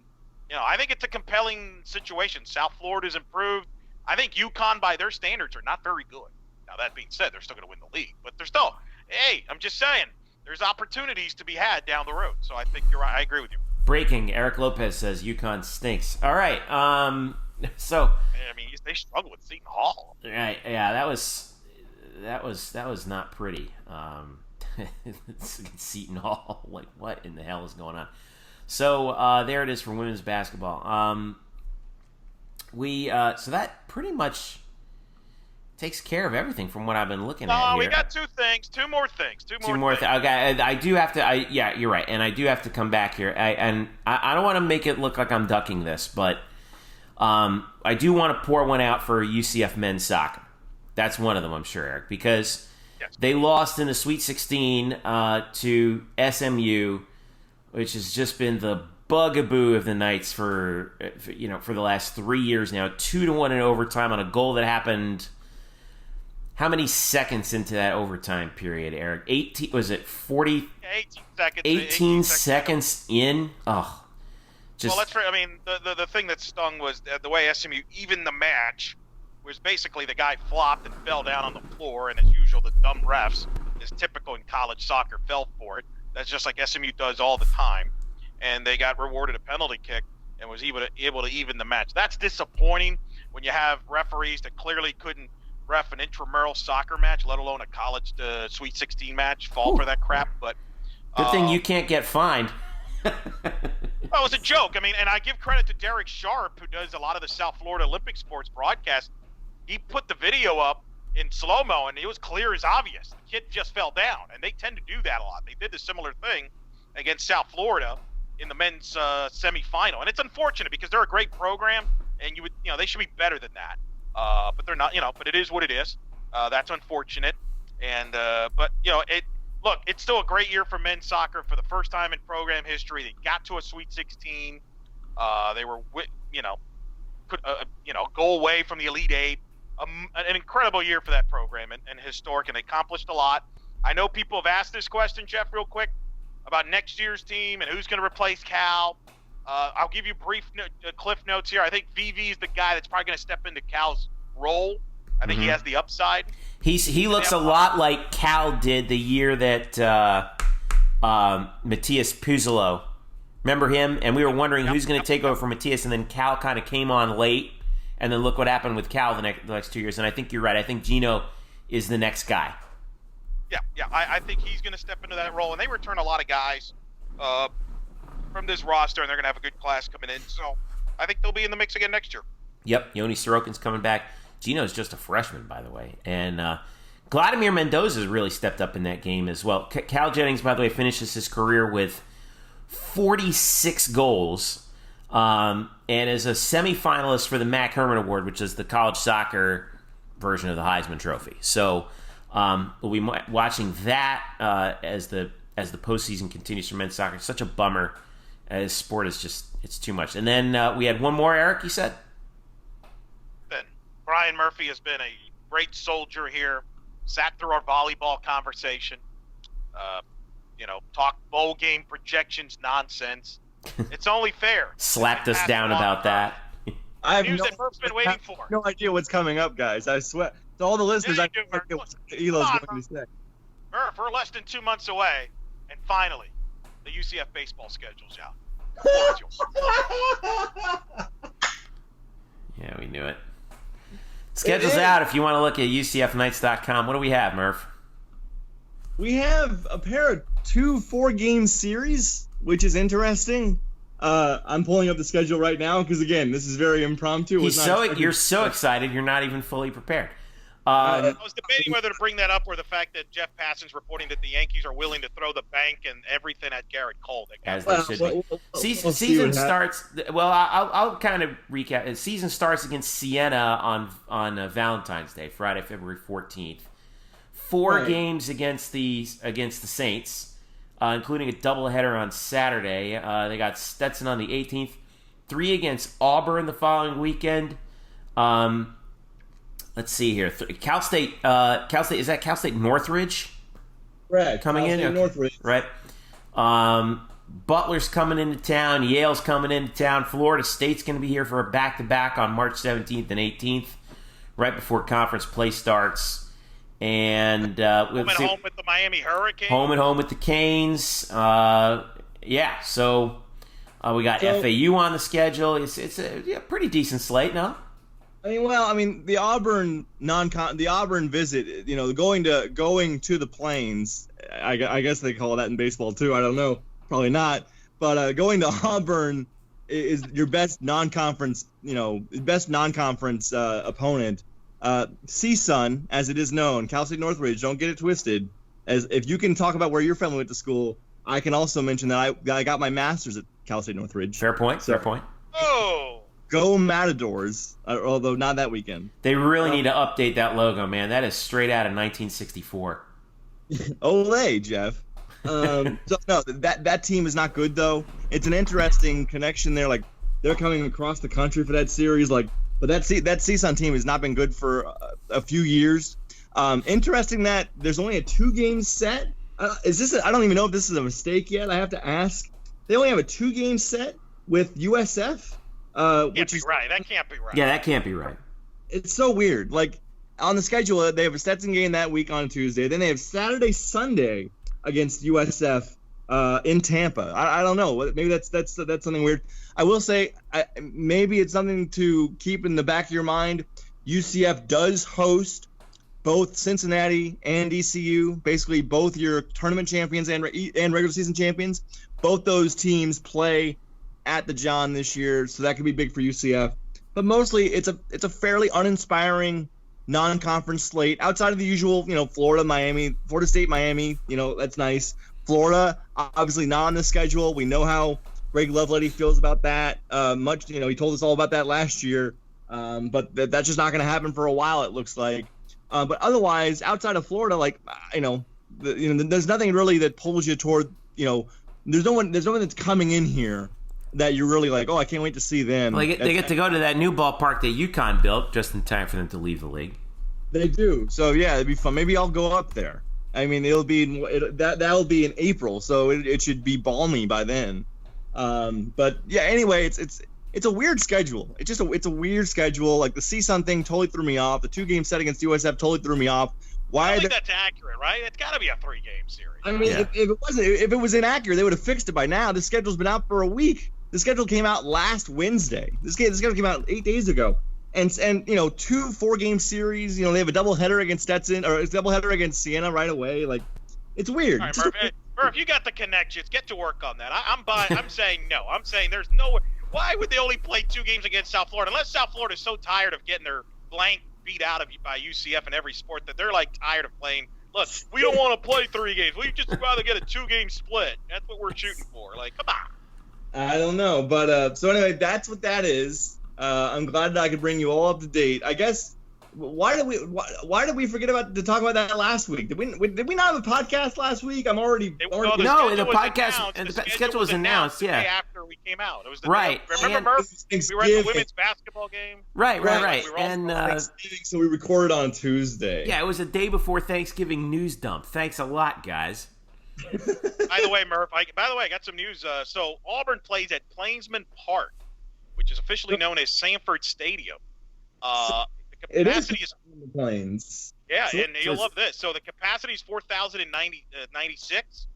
D: I think it's a compelling situation. South Florida's improved. I think UConn, by their standards, are not very good. Now that being said, they're still going to win the league, but they're still. Hey, I'm just saying, there's opportunities to be had down the road. So I think you're right. I agree with you.
B: Breaking, Eric Lopez says UConn stinks. All right. So.
D: I mean, they struggle with Seton Hall.
B: Right. Yeah, that was not pretty. Seton Hall. Like, what in the hell is going on? So there it is for women's basketball. So that pretty much takes care of everything from what I've been looking at here.
D: We got two more things.
B: Okay, I do have to. Yeah, you're right, and I do have to come back here. I don't want to make it look like I'm ducking this, but I do want to pour one out for UCF men's soccer. That's one of them, I'm sure, Eric, because they lost in the Sweet 16 to SMU, which has just been the bugaboo of the Knights for the last 3 years now. 2-1 in overtime on a goal that happened. How many seconds into that overtime period, Eric? 18 was it 40?
D: 18 seconds.
B: 18 seconds in. Oh, just.
D: Well, the thing that stung was the way SMU evened the match. Was basically the guy flopped and fell down on the floor, and as usual, the dumb refs, as typical in college soccer, fell for it. That's just like SMU does all the time. And they got rewarded a penalty kick and was able to even the match. That's disappointing when you have referees that clearly couldn't ref an intramural soccer match, let alone a college Sweet 16 match, fall for that crap. But
B: good thing you can't get fined.
D: Well, it was a joke. And I give credit to Derek Sharp, who does a lot of the South Florida Olympic sports broadcast. He put the video up in slow-mo, and it was clear as obvious. The kid just fell down, and they tend to do that a lot. They did a similar thing against South Florida in the men's semifinal, and it's unfortunate because they're a great program, and they should be better than that. But they're not, But it is what it is. That's unfortunate, but it's still a great year for men's soccer for the first time in program history. They got to a Sweet 16. They were, go away from the Elite Eight. An incredible year for that program and historic, and they accomplished a lot. I know people have asked this question, Jeff, real quick, about next year's team and who's going to replace Cal. I'll give you brief cliff notes here. I think VV is the guy that's probably going to step into Cal's role. I think he has the upside.
B: He looks a lot like Cal did the year that Matthias Puzzolo. Remember him? And we were wondering who's going to take over for Matthias, and then Cal kind of came on late. And then look what happened with Cal the next 2 years. And I think you're right. I think Gino is the next guy.
D: Yeah. I think he's going to step into that role. And they return a lot of guys from this roster, and they're going to have a good class coming in. So I think they'll be in the mix again next year.
B: Yep. Yoni Sorokin's coming back. Gino's just a freshman, by the way. And Vladimir Mendoza has really stepped up in that game as well. Cal Jennings, by the way, finishes his career with 46 goals. And is a semifinalist for the Mac Herman Award, which is the college soccer version of the Heisman Trophy. So we'll be watching that as the postseason continues for men's soccer. It's such a bummer. As sport is it's too much. And then we had one more, Eric, you said?
D: Brian Murphy has been a great soldier here, sat through our volleyball conversation, talked bowl game projections nonsense. It's only fair.
B: Slapped us down about that.
C: I have
D: news that Murph's been waiting for.
C: No idea what's coming up, guys. I swear. To all the listeners, I have no idea what Elo's going to say.
D: Murph, we're less than 2 months away, and finally, the UCF baseball schedule's out.
B: Yeah, we knew it. Schedule's out if you want to look at UCFKnights.com. What do we have, Murph?
C: We have a pair of 2 4-game series, which is interesting. I'm pulling up the schedule right now because, again, this is very impromptu.
B: You're so excited, you're not even fully prepared.
D: I was debating whether to bring that up or the fact that Jeff Passan's reporting that the Yankees are willing to throw the bank and everything at Garrett Cole.
B: As they should be. Season starts. Well, I'll kind of recap. Season starts against Siena on Valentine's Day, Friday, February 14th. 4 games against the Saints. Including a doubleheader on Saturday. They got Stetson on the 18th. 3 against Auburn the following weekend. Let's see here. Cal State. Is that Cal State Northridge?
C: Right.
B: Coming in. Okay.
C: Northridge.
B: Right. Butler's coming into town. Yale's coming into town. Florida State's going to be here for a back-to-back on March 17th and 18th, right before conference play starts. And
D: home with the Miami Hurricanes.
B: Home and home with the Canes. So we got FAU on the schedule. It's a pretty decent slate, no?
C: The Auburn visit, going to the Plains. I guess they call that in baseball too. I don't know, probably not. But going to Auburn is your best non-conference, opponent. CSUN, as it is known, Cal State Northridge, don't get it twisted. As if you can talk about where your family went to school, I can also mention that I got my master's at Cal State Northridge.
B: Fair point.
D: Oh,
C: go Matadors! Although not that weekend.
B: They really need to update that logo, man. That is straight out of 1964.
C: Olé, Jeff. So no, that team is not good though. It's an interesting connection there. Like they're coming across the country for that series. Like, but that CSUN team has not been good for a few years. Interesting that there's only a 2-game set. I don't even know if this is a mistake yet. I have to ask. They only have a 2-game set with USF.
D: Can't be right. That can't be right.
B: Yeah, that can't be right.
C: It's so weird. Like on the schedule, they have a Stetson game that week on Tuesday. Then they have Saturday, Sunday against USF in Tampa. I don't know. Maybe that's something weird. I will say maybe it's something to keep in the back of your mind. UCF does host both Cincinnati and ECU, basically both your tournament champions and regular season champions. Both those teams play at the John this year, so that could be big for UCF. But mostly, it's a fairly uninspiring non-conference slate outside of the usual, Florida State, Miami. That's nice. Florida, obviously not on the schedule. We know how Greg Lovelady feels about that. He told us all about that last year. But that's just not going to happen for a while. It looks like. But otherwise, outside of Florida, there's nothing really that pulls you toward. There's no one that's coming in here that you're really like, oh, I can't wait to see them.
B: Well, they get to go to that new ballpark that UConn built just in time for them to leave the league.
C: They do. So yeah, it'd be fun. Maybe I'll go up there. I mean, that'll be in April, so it should be balmy by then. But yeah, anyway, it's a weird schedule. It's a weird schedule. Like the CSUN thing totally threw me off. The 2-game set against USF totally threw me off.
D: I think that's accurate, right? It's got to be a 3-game series.
C: I mean, if it was inaccurate, they would have fixed it by now. The schedule's been out for a week. The schedule came out last Wednesday. The schedule came out 8 days ago. And 2 4-game series. They have a doubleheader against Stetson or a doubleheader against Siena right away. Like, it's weird.
D: All right, Murph, you got the connections. Get to work on that. I'm saying no. I'm saying there's no. Why would they only play 2 games against South Florida? Unless South Florida is so tired of getting their blank beat out of you by UCF in every sport that they're like tired of playing. Look, we don't want to play 3 games. We just rather get a 2-game split. That's what we're shooting for. Like, come on.
C: I don't know, but so anyway, that's what that is. I'm glad that I could bring you all up to date. I guess why did we forget to talk about that last week? Did we not have a podcast last week? The
B: schedule was announced.
D: The
B: Yeah,
D: day after we came out, it was the
B: right.
D: Day, remember, Murph? We were at the women's basketball game.
B: Right. And
C: so we recorded on Tuesday.
B: Yeah, it was a day before Thanksgiving news dump. Thanks a lot, guys.
D: By the way, Murph, I got some news. So Auburn plays at Plainsman Park, which is officially known as Sanford Stadium. The capacity is
C: the Plains.
D: Yeah, and you'll love this. So the capacity is 4,096.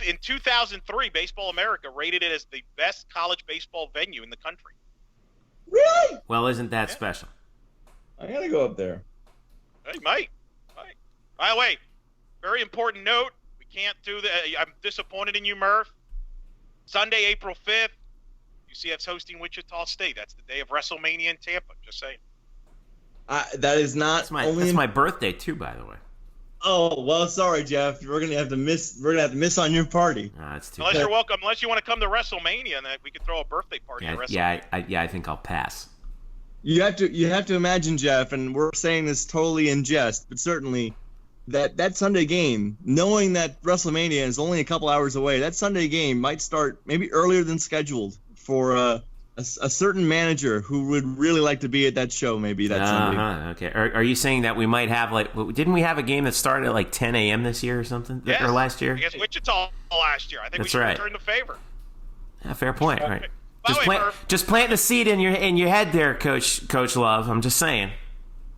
D: In 2003, Baseball America rated it as the best college baseball venue in the country.
C: Really?
B: Well, isn't that special?
C: I gotta go up there.
D: Hey, Mike. By the way, very important note. We can't do that. I'm disappointed in you, Murph. Sunday, April 5th, UCF's hosting Wichita State. That's the day of WrestleMania in Tampa. Just saying.
C: That is not
B: that's my birthday too, by the way.
C: Oh well, sorry, Jeff. We're gonna have to miss on your party.
B: That's too.
D: Unless you're welcome. Unless you want to come to WrestleMania, and then we could throw a birthday party at WrestleMania.
B: I think I'll pass.
C: You have to imagine, Jeff, and we're saying this totally in jest, but certainly that Sunday game, knowing that WrestleMania is only a couple hours away, that Sunday game might start maybe earlier than scheduled for a certain manager who would really like to be at that show maybe that Sunday.
B: Okay. Are you saying that we might have didn't we have a game that started at 10 a.m. this year or something?
D: Yes.
B: Or last year?
D: Against Wichita last year. I think
B: That's
D: we should
B: right.
D: return the favor.
B: Yeah, fair point. Right.
D: Murph,
B: Just plant the seed in your head there, Coach Love. I'm just saying.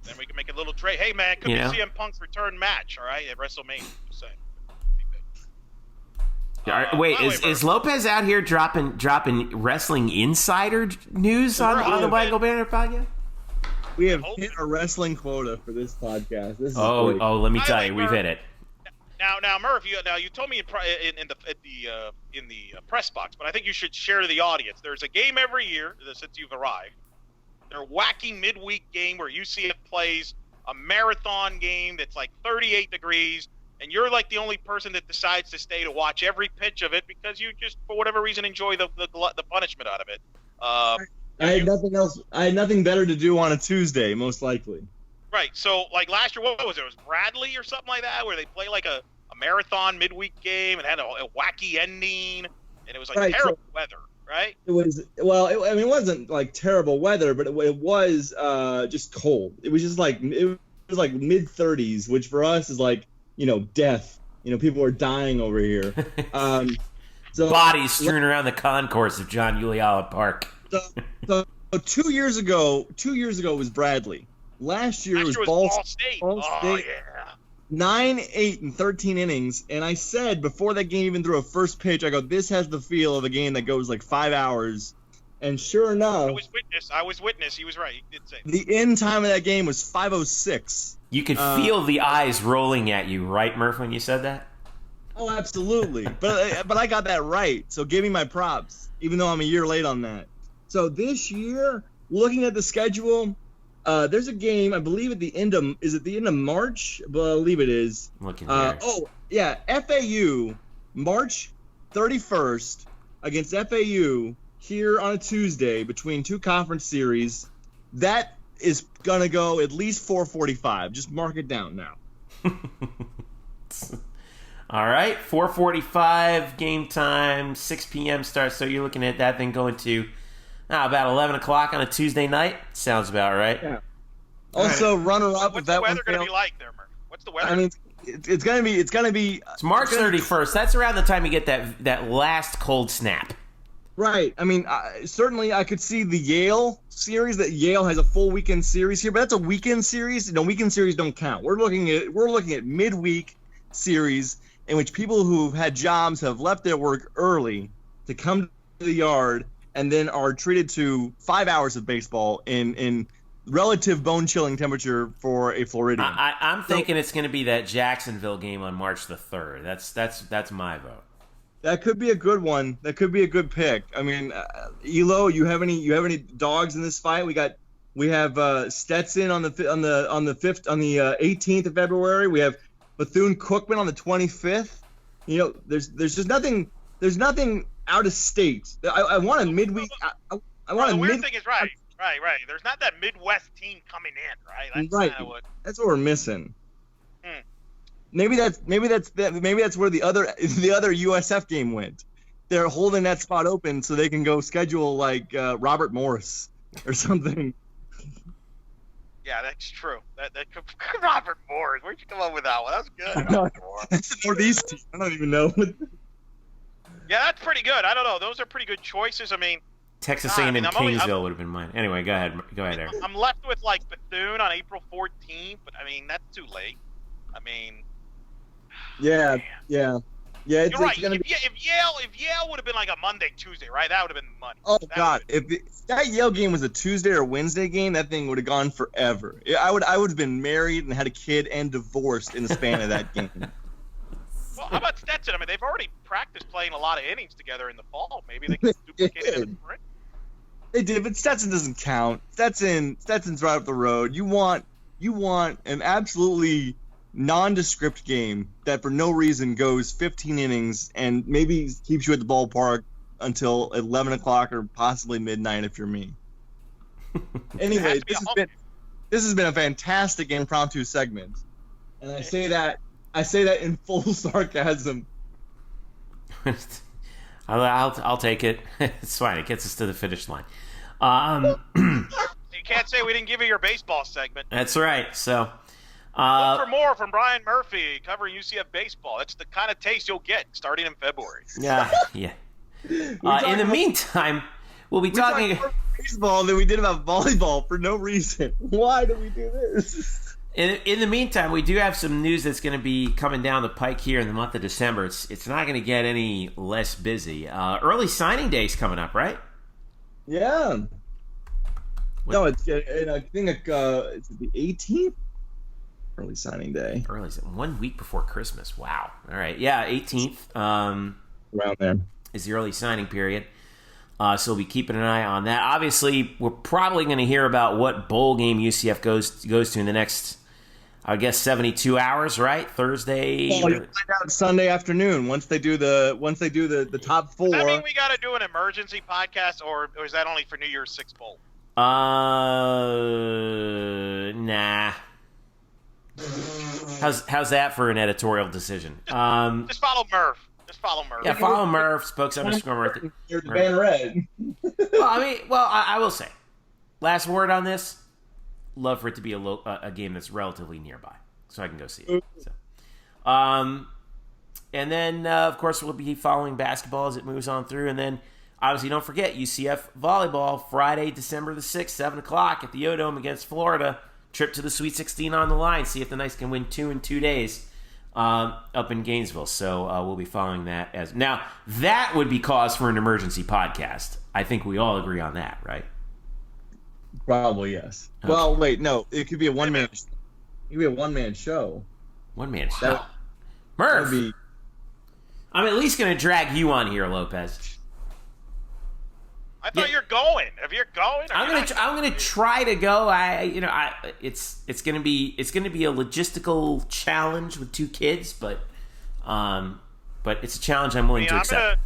D: Then we can make a little trade. Hey man, could be CM Punk's return match, all right, at WrestleMania. Just saying.
B: Wait, is Lopez out here dropping wrestling insider news on the Black Gold Banneret Podcast?
C: We have hit a wrestling quota for this podcast. This is great.
B: Let me tell you, we've hit it.
D: Now, Murph, you told me in the press box, but I think you should share to the audience. There's a game every year since you've arrived. They're a wacky midweek game where UCF plays a marathon game that's like 38 degrees. And you're like the only person that decides to stay to watch every pitch of it because you just, for whatever reason, enjoy the punishment out of it.
C: I had nothing else. I had nothing better to do on a Tuesday, most likely.
D: Right. So, like last year, what was it? It was Bradley or something like that, where they play like a marathon midweek game and had a wacky ending, and it was like
C: Right,
D: terrible weather, right?
C: It was it wasn't like terrible weather, but it was just cold. It was just like mid-30s, which for us is like death. People are dying over here. So
B: bodies strewn around the concourse of John Uliala Park.
C: So 2 years ago was Bradley. Last year was Ball State.
D: Oh yeah.
C: 9, 8, and 13 innings, and I said before that game even threw a first pitch, I go, this has the feel of a game that goes like 5 hours. And sure enough,
D: I was witness. He was right. He did say that.
C: The end time of that game was 5:06.
B: You could feel the eyes rolling at you, right, Murph, when you said that?
C: Oh, absolutely. But I got that right. So give me my props, even though I'm a year late on that. So this year, looking at the schedule, there's a game, I believe at the end of March? I believe it is.
B: Looking here.
C: FAU, March 31st against FAU here on a Tuesday between two conference series. That is going to go at least 4:45. Just mark it down now.
B: All right, 4:45 game time, 6 p.m. start. So you're looking at that thing going to about 11 o'clock on a Tuesday night. Sounds about right.
C: Yeah. Also, runner-up.
D: What's the weather going to be like there, Murph? What's the weather?
C: I mean, it's going to be.
B: It's March 31st. That's around the time you get that last cold snap.
C: Right. I mean, certainly I could see the Yale series. That Yale has a full weekend series here, but that's a weekend series. Weekend series don't count. We're looking at midweek series in which people who've had jobs have left their work early to come to the yard and then are treated to 5 hours of baseball in relative bone-chilling temperature for a Floridian.
B: I'm thinking it's going to be that Jacksonville game on March the 3rd. That's my vote.
C: That could be a good one. That could be a good pick. I mean, Elo, you have any dogs in this fight? We have Stetson on the 18th of February. We have Bethune-Cookman on the 25th. There's just nothing. There's nothing out of state. I want a midweek.
D: The weird thing is right. There's not that Midwest team coming in, right? That's
C: right. That's what we're missing. Maybe that's where the other USF game went. They're holding that spot open so they can go schedule like Robert Morris or something.
D: Yeah, that's true. That Robert Morris. Where'd you come up with that one? That's good.
C: That's the Northeast team. I don't even know.
D: Yeah, that's pretty good. I don't know. Those are pretty good choices. I mean,
B: Texas A&M Kingsville would have been mine. Anyway, go ahead, Eric.
D: I'm left with like Bethune on April 14th, but I mean that's too late. I mean.
C: Yeah. You're
D: right. If Yale would have been like a Monday, Tuesday, right? That would have been money.
C: Oh God! If that Yale game was a Tuesday or Wednesday game, that thing would have gone forever. I would have been married and had a kid and divorced in the span of that game.
D: Well, how about Stetson? I mean, they've already practiced playing a lot of innings together in the fall. Maybe they can duplicate it in the spring.
C: They did, but Stetson doesn't count. Stetson's right up the road. You want an absolutely nondescript game that for no reason goes 15 innings and maybe keeps you at the ballpark until 11 o'clock or possibly midnight if you're me. Anyway, this has been a fantastic impromptu segment, and I say that in full sarcasm.
B: I'll take it. It's fine. It gets us to the finish line.
D: You can't say we didn't give you your baseball segment.
B: That's right. So.
D: Look for more from Brian Murphy covering UCF baseball. That's the kind of taste you'll get starting in February.
B: Yeah. In the meantime, we'll be talking
C: about baseball than we did about volleyball for no reason. Why do we do this?
B: In the meantime, we do have some news that's going to be coming down the pike here in the month of December. It's not going to get any less busy. Early signing day is coming up, right?
C: Yeah. No, I think it's the 18th. Early signing day.
B: 1 week before Christmas. Wow. All right. Yeah, 18th.
C: Around there
B: is the early signing period. So we'll be keeping an eye on that. Obviously, we're probably going to hear about what bowl game UCF goes to in the next, I guess, 72 hours. Right? Thursday.
C: Well, you'll find out Sunday afternoon once they do the top four.
D: I mean, we got to do an emergency podcast, or is that only for New Year's Six bowl?
B: Nah. How's that for an editorial decision?
D: Just follow Murph.
B: Yeah, follow Murph, spokes_Murph.
C: You're the Banneret.
B: I will say, last word on this. Love for it to be a game that's relatively nearby, so I can go see it. So. And then, of course, we'll be following basketball as it moves on through. And then, obviously, don't forget, UCF Volleyball, Friday, December the 6th, 7 o'clock at the O-Dome against Florida. Trip to the Sweet 16 on the line. See if the Knights can win 2 in 2 days up in Gainesville. So we'll be following that. Now, that would be cause for an emergency podcast. I think we all agree on that, right?
C: Probably, yes.
B: Okay.
C: Well, wait, no. It could be a one-man show. It could be a one-man show.
B: One-man show. Murph! I'm at least going to drag you on here, Lopez.
D: I thought you're going. If you're going,
B: I'm going to try to go. It's going to be a logistical challenge with 2 kids, but it's a challenge I'm willing to accept.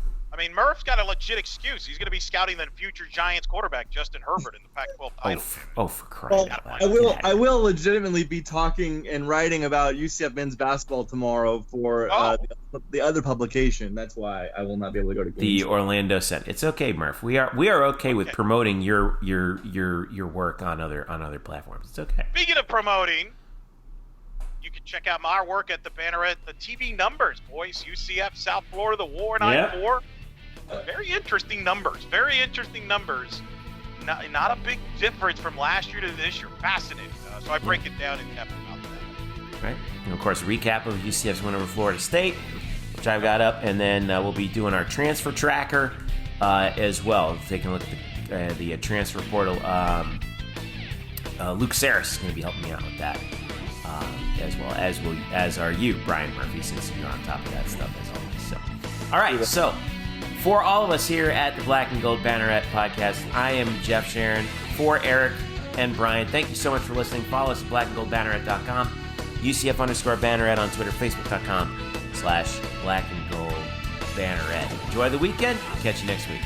D: Murph's got a legit excuse. He's going to be scouting the future Giants quarterback, Justin Herbert, in the Pac-12 title.
B: For crying out loud.
C: I will legitimately be talking and writing about UCF men's basketball tomorrow for the other publication. That's why I will not be able to go to games.
B: The Orlando Sentinel. It's okay, Murph. We are okay with promoting your work on other platforms. It's okay.
D: Speaking of promoting, you can check out my work at the Banneret, the TV numbers, boys. UCF, South Florida, the War 9-4. Very interesting numbers. Not a big difference from last year to this year. Fascinating. So I break it down in depth about that.
B: Right. And, of course, a recap of UCF's win over Florida State, which I've got up. And then we'll be doing our transfer tracker as well. Taking a look at the transfer portal. Luke Saris is going to be helping me out with that. As well as are you, Brian Murphy, since you're on top of that stuff as always. So, all right. So, for all of us here at the Black and Gold Banneret Podcast, I am Jeff Sharon. For Eric and Brian, thank you so much for listening. Follow us at blackandgoldbanneret.com, UCF_Banneret on Twitter, Facebook.com/Black and Gold Banneret. Enjoy the weekend. Catch you next week.